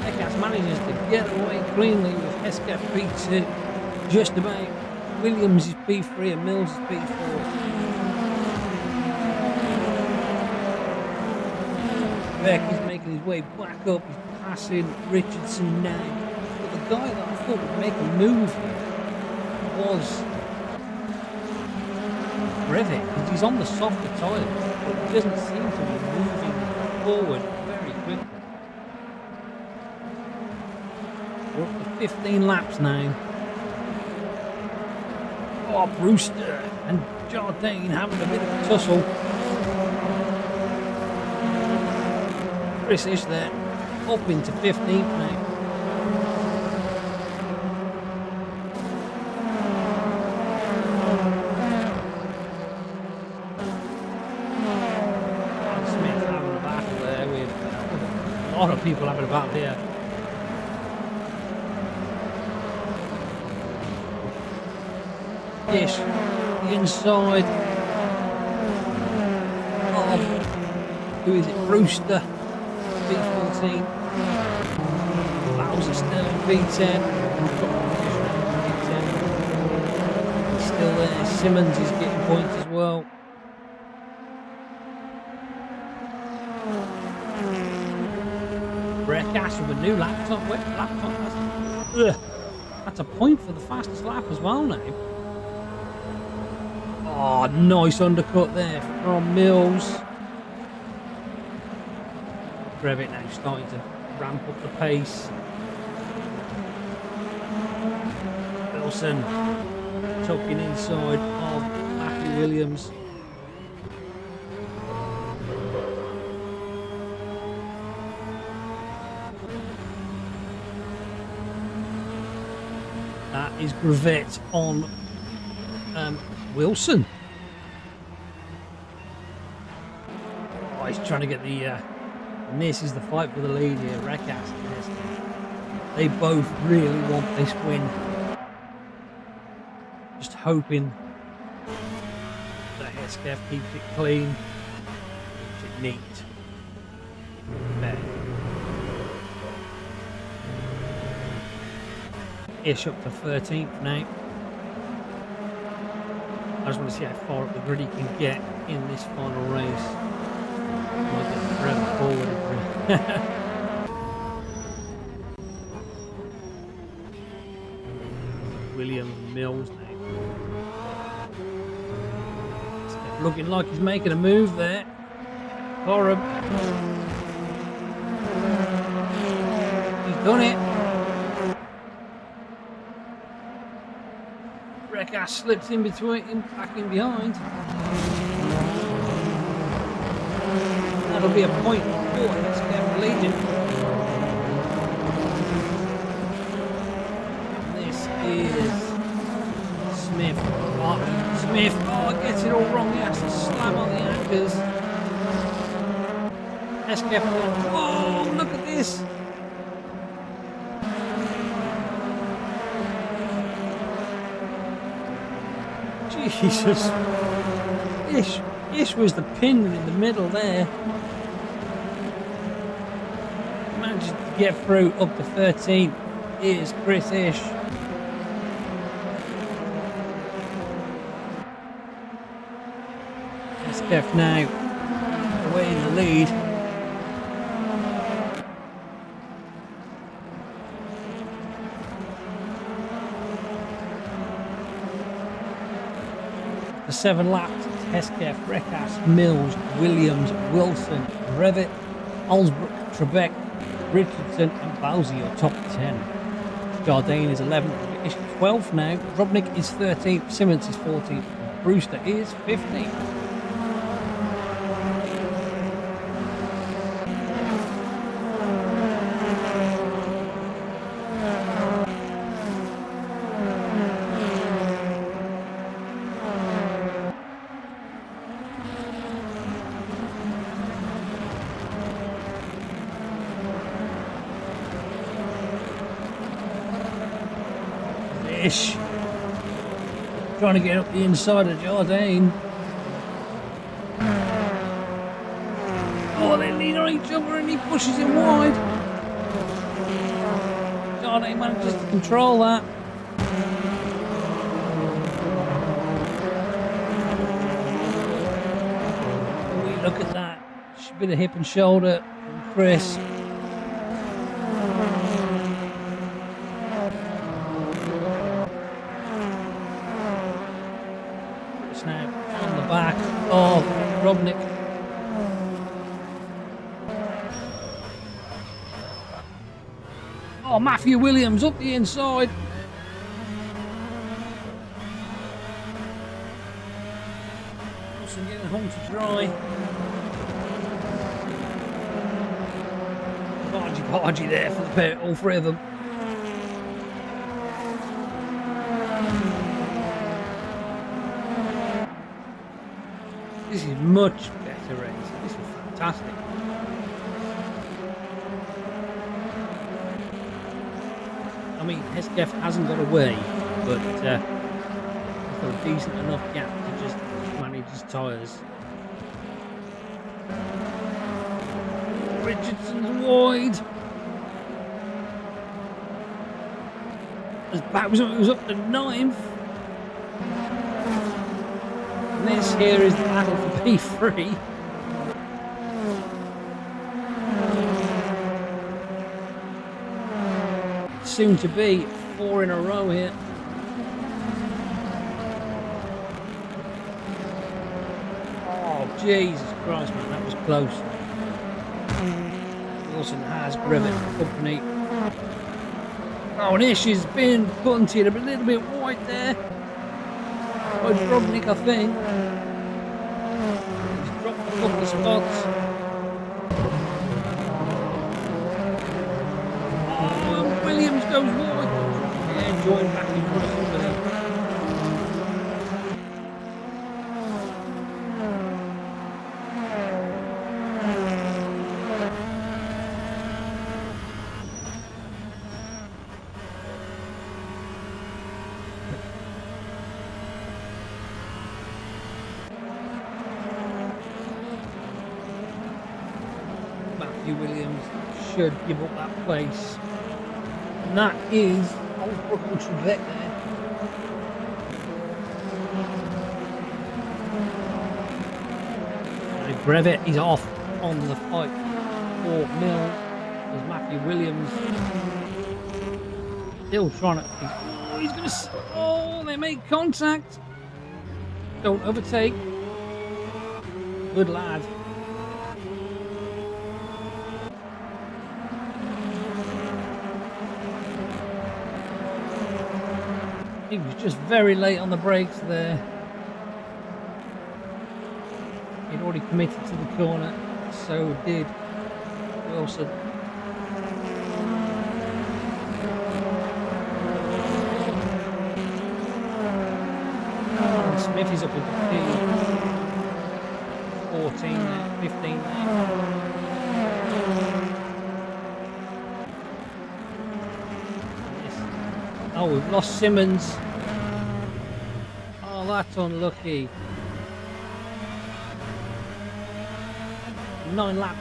Hesketh manages to get away cleanly with Hesketh P2. Just about. Williams is P3 and Mills is P4. Beck is making his way back up, he's passing Richardson now. But the guy that I thought would make a move here was Brevitt, because he's on the softer tyre, but he doesn't seem to be moving forward very quickly. We're up to 15 laps now. Oh, Brewster and Jardine having a bit of a tussle. Chris is there, up into 15th now. Smith having a battle there with a lot of people having a battle here. Dish, the inside of, who is it, Brewster. B14, Bowser still in B10, he's still there, Simmons is getting points as well. Brekas with a new laptop, that's a point for the fastest lap as well now. Oh, nice undercut there from Mills. Brevitt now starting to ramp up the pace. Wilson tucking inside of Matthew Williams. That is Brevitt on Wilson. Oh, he's trying to get the and this is the fight for the lead here, Rekas and Hesketh. They both really want this win. Just hoping that Hesketh keeps it clean, keeps it neat. There. Ish up to 13th now. I just want to see how far up the grid he can get in this final race. Might get forever forward. Williams and Mills now. Looking like he's making a move there. Corum. He's done it. Rekas slips in between him, back in behind. That'll be a point for SKF Legion. This is Smith. Smith, gets it all wrong. He has to slam on the anchors. SKF, whoa, look at this. Jesus. Ish was the pin in the middle there. Managed to get through up to 13. Here's Chris Ish. SKF now away in the lead. The 7 laps, SKF, Rekas, Mills, Williams, Wilson, Brevet, Alsbrook, Trebek, Richardson and Bowsy are top 10. Jardine is 11th, is 12th now. Robnik is 13th, Simmons is 14th, Brewster is 15th. Ish trying to get up the inside of Jardine. Oh, they lean on each other and he pushes him wide. Jardine manages to control that. Oh, look at that. Bit of hip and shoulder from Chris. Now on the back of Robnik. Oh, Matthew Williams up the inside. Wilson getting home to dry. Bargy there for the pair, all three of them. This is much better race. This is fantastic. I mean, SKF hasn't got away, but he's got a decent enough gap to just manage his tyres. Richardson's wide. As Bowser was up to 9th. And this here is the battle for P3. Soon to be 4 in a row here. Oh, Jesus Christ, man, that was close. Wilson has Brevet company. Oh, and Ish has been punted a little bit wide there. By Robnik, I think. He's dropped a couple of spots. Oh, Williams goes wide. Yeah, joined back in front of somebody. Williams should give up that place. And that is Alsbrook and Trebek there. And Brevet is off on the fight for Mill. There's Matthew Williams still trying to. He's going to. Oh, they make contact. Don't overtake. Good lad. He was just very late on the brakes there. He'd already committed to the corner. So did Wilson. Smith is up with the P14 there, 15 there. Oh, we've lost Simmons. Oh, that's unlucky. 9-lap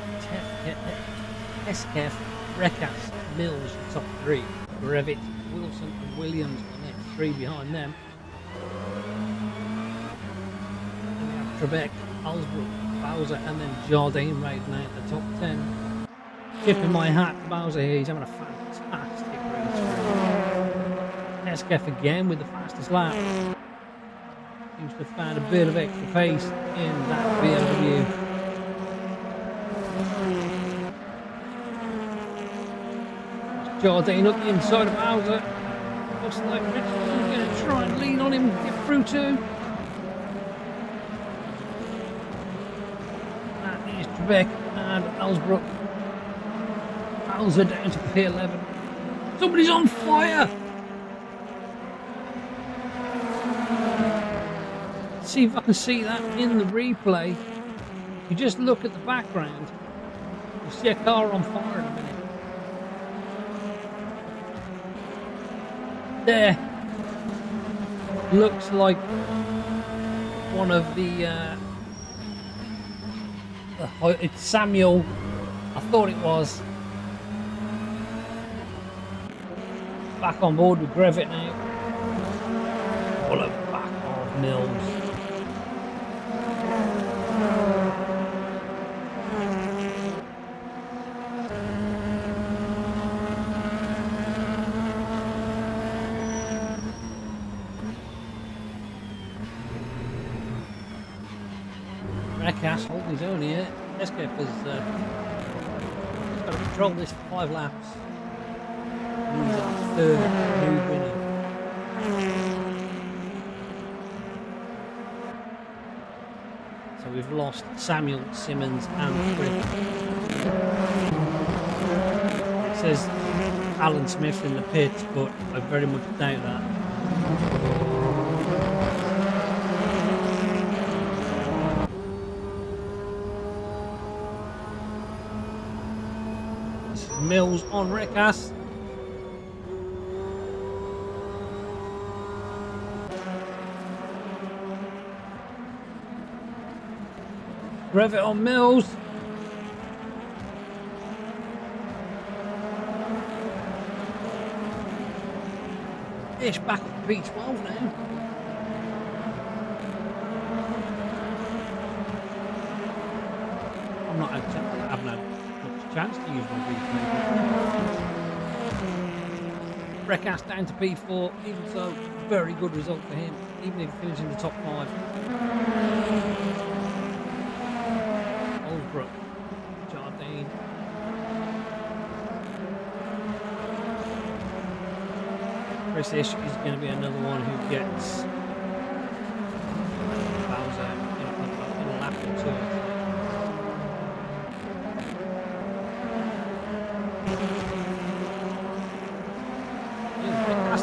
Eskeff, Rekas, Mills, top 3. Brevitt, Wilson and Williams on the next 3 behind them. Trebek, Alsbrook, Bowser, and then Jardine right now at the top 10. Tipping my hat to Bowser here, he's having a fantastic race. Eskeff again with the fastest lap. Seems to have found a bit of extra pace in that BMW. Jardine up the inside of Bowser. Looks like Richardson's going to try and lean on him and get through too. Trebek and Alsbrook. Bowser down to P11. Somebody's on fire! Let's see if I can see that in the replay. If you just look at the background, you'll see a car on fire in a minute. There. Looks like one of the it's Samuel. I thought it was. Back on board with Grevitt now. Pull it back off Mills. Rekas holding his own here. Escape has got to control this for 5 laps. He's our third new winner. So we've lost Samuel, Simmons and Griffin. It says Alan Smith in the pits, but I very much doubt that. Mills on Rekas. Grevitt on Mills. Ish back at P12 now. I'm not out to, I haven't had much chance to use my replay. Rekas down to P4, even so, very good result for him, even if he finishes in the top 5. Oldbrook, Jardine. Chris Ish is going to be another one who gets Bowser in a lap or two.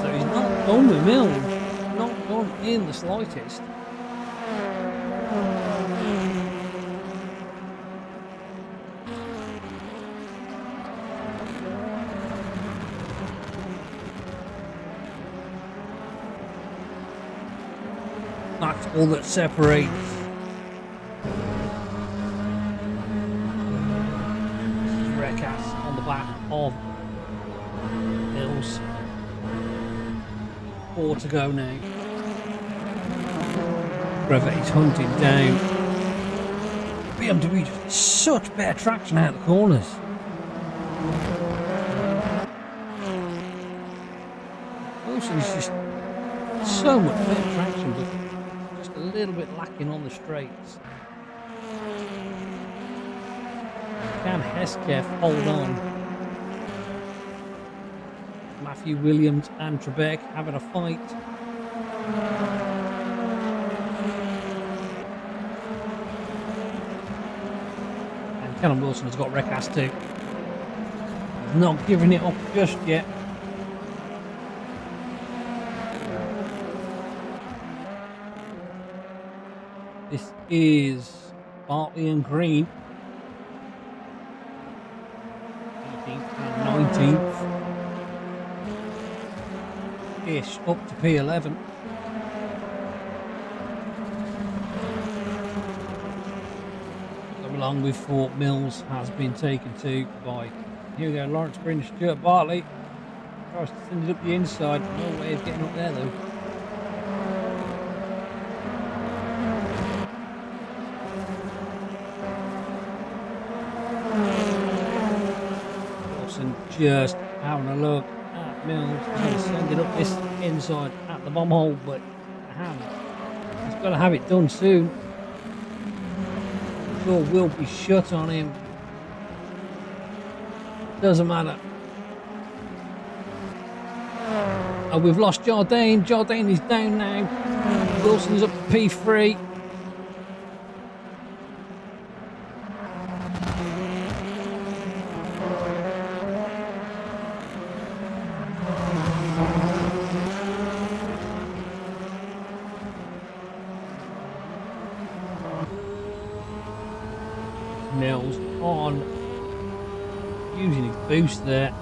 He's not done with Mills, not done in the slightest. That's all that separates. This is Rekas on the back of Mills. 4 to go now. Grevitt's hunting down. BMW just such better traction out of the corners. Wilson's just so much better traction, but just a little bit lacking on the straights. Can Hesketh hold on? Matthew Williams and Trebek having a fight. And Callum Wilson has got Recast too. He's not giving it up just yet. This is Bartley and Green. 18th and 19th. Ish up to P11. Along with Fort Mills has been taken to by, here we go, Lawrence Green and Stuart Bartley. Tries to send it up the inside. No way of getting up there though. Wilson just having a look at Mills. He's sending up this inside at the bomb hole, but he's got to have it done soon. The door will be shut on him. Doesn't matter. Oh, we've lost Jardine. Jardine is down now. Wilson's up to P3. Mills on, using his boost there.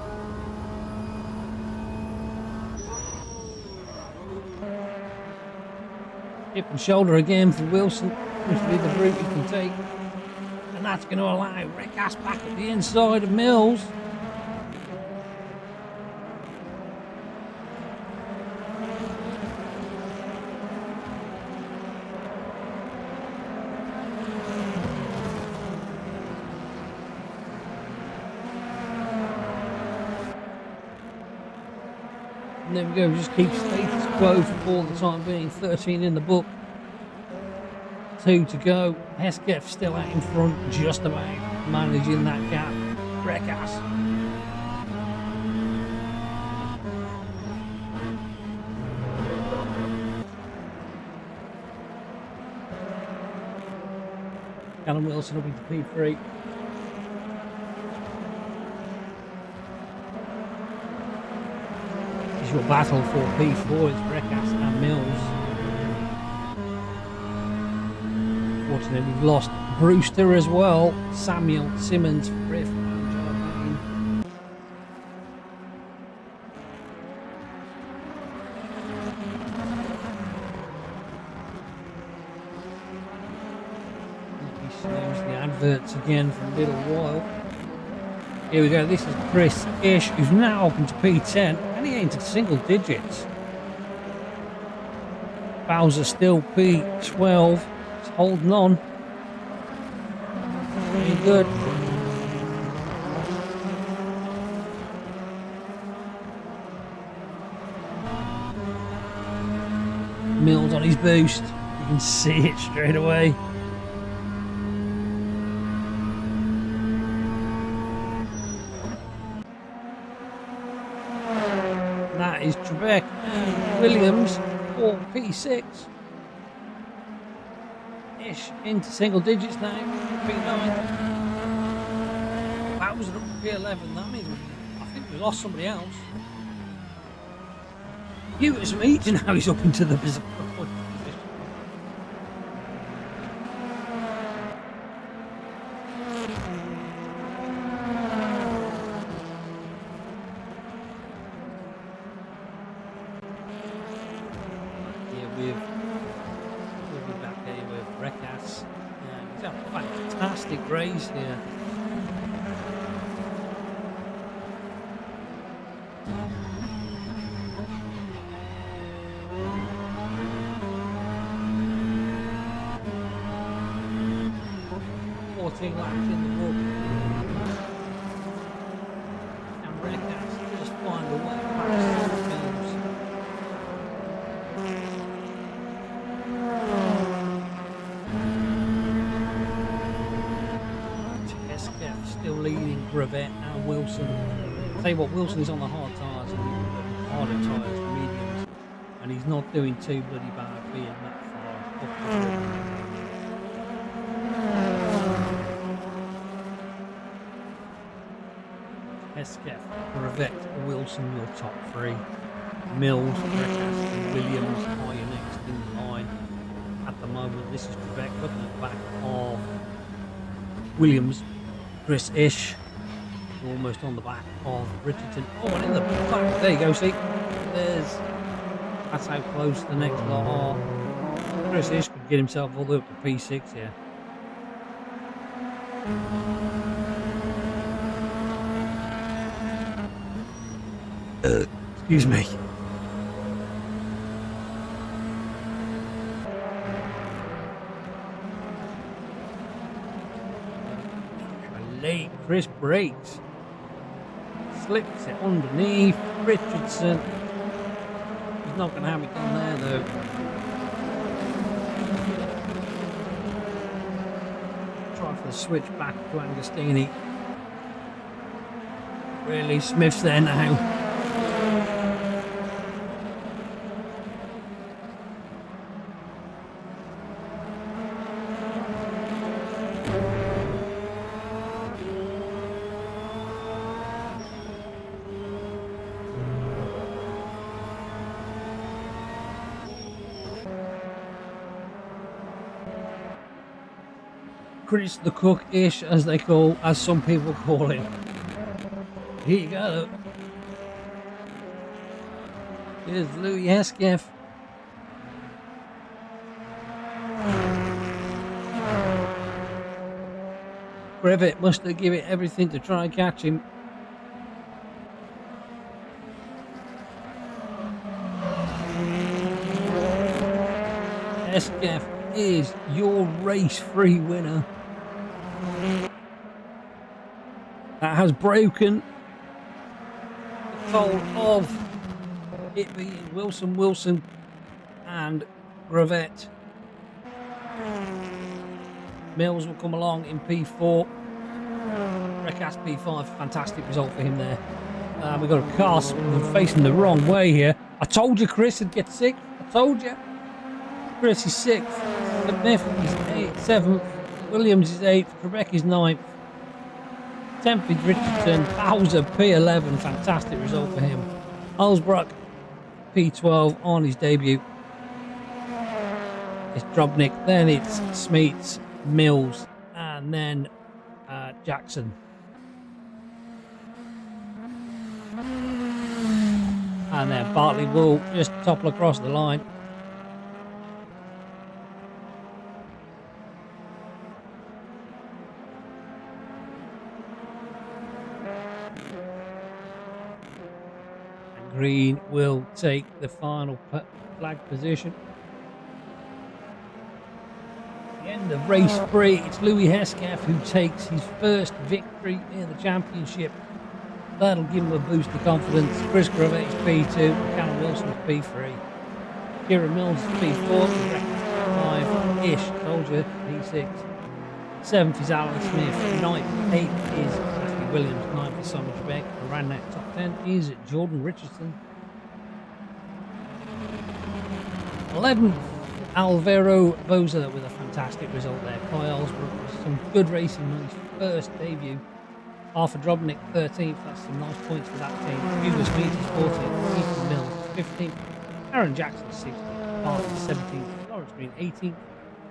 Hip and shoulder again for Wilson. Seems to be the route he can take. And that's going to allow Recast back at the inside of Mills. And there we go, just keep status quo for the time being. 13 in the book. 2 to go. Hesketh still out in front, just about managing that gap. Recast. Callum Wilson will be to P3. Your battle for P4 is Recast and Mills. Fortunately, we've lost Brewster as well. Samuel, Simmons, Riff, and Jardine. Let me snooze the adverts again for a little while. Here we go, this is Chris Ish, who's now up into P10, and he ain't into single digits. Bowser still P12, he's holding on. Very good. Mills on his boost, you can see it straight away. That is Trebek and Williams for P6. Ish into single digits now, P9. Bowser up to P11, that means I think we lost somebody else. Hughes Meat, now he's up into the position. We'll be back here with Recast. He's had a fantastic race here. Laps in the book, and Recast just find a way past Mills. Hesketh still Gravett and Wilson. I'll tell you what, Wilson is on the hard tyres and the harder tyres, mediums, and he's not doing too bloody bad being that far up the grid. Hesketh, Gravett, Wilson, your top three. Mills, Breckas, and Williams are your next in line. At the moment, this is Gravett looking at the back of Williams. Chris Ish, almost on the back of Richardson. Oh, and in the back, there you go, see? That's how close the next lot are. Chris Ish could get himself all the way up to P6 here. Excuse me. Late Chris brakes. Slips it underneath. Richardson. He's not going to have it done there though. Try for the switch back to Angostini. Really, Smith's there now. Chris the Cook-ish, as some people call him. Here you go. Here's Louis Hesketh. Gravett must have given it everything to try and catch him. Hesketh is your race-free winner. That has broken the fold of it being Wilson, and Gravett. Mills will come along in P4. Breckas P5. Fantastic result for him there. We've got a car facing the wrong way here. I told you Chris would get sick. I told you. Chris is 6th. Smith is 7th. Williams is 8th. Quebec is 9th. 10th is Richardson. Bowser P11. Fantastic result for him. Holsbrook P12 on his debut. It's Drobnik. Then it's Smeets, Mills, and then Jackson. And then Bartley will just topple across the line. Green will take the final flag position. At the end of race 3, it's Louis Hesketh who takes his first victory in the championship. That'll give him a boost of confidence. Chris Gravett is P2, Callum Wilson is P3. Kieran Mills is P4, P5, Ish, told you, P6. 7th is Alan Smith, 9th, 8th is Ashley Williams, 9th is Simon Trebek. Around that top 10 is Jordan Richardson. 11th, Alvaro Boza with a fantastic result there. Kyle Osbrook with some good racing on his first debut. Arthur Drobnik 13th, that's some nice points for that team. Hugo Smeet is 14th, Ethan Mills 15th, Aaron Jackson 16th, Martin 17th, Lawrence Green 18th,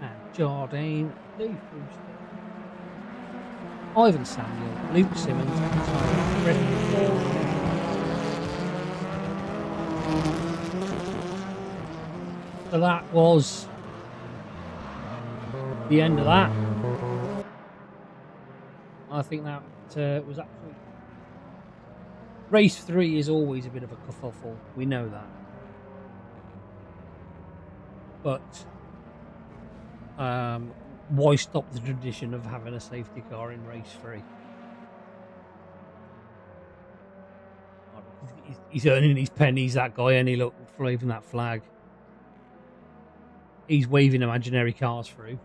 and Jardine Dave Brewster. Ivan Samuel, Luke Simmons, and Tyler Griffin. So that was the end of that. I think that was absolutely... Race 3 is always a bit of a kerfuffle. We know that. But why stop the tradition of having a safety car in race 3? He's earning his pennies, that guy, and he look waving that flag. He's waving imaginary cars through.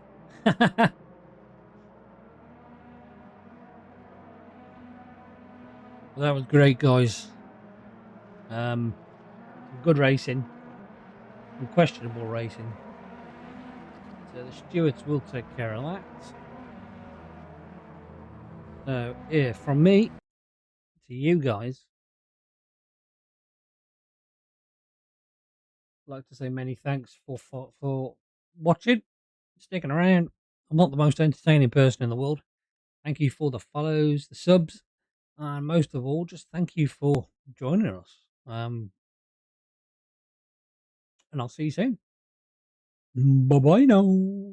Well, that was great, guys. Some good racing, some questionable racing. So the stewards will take care of that. So, yeah, from me to you guys, I'd like to say many thanks for watching, sticking around. I'm not the most entertaining person in the world. Thank you for the follows, the subs, and most of all, just thank you for joining us. And I'll see you soon. Bye bye now.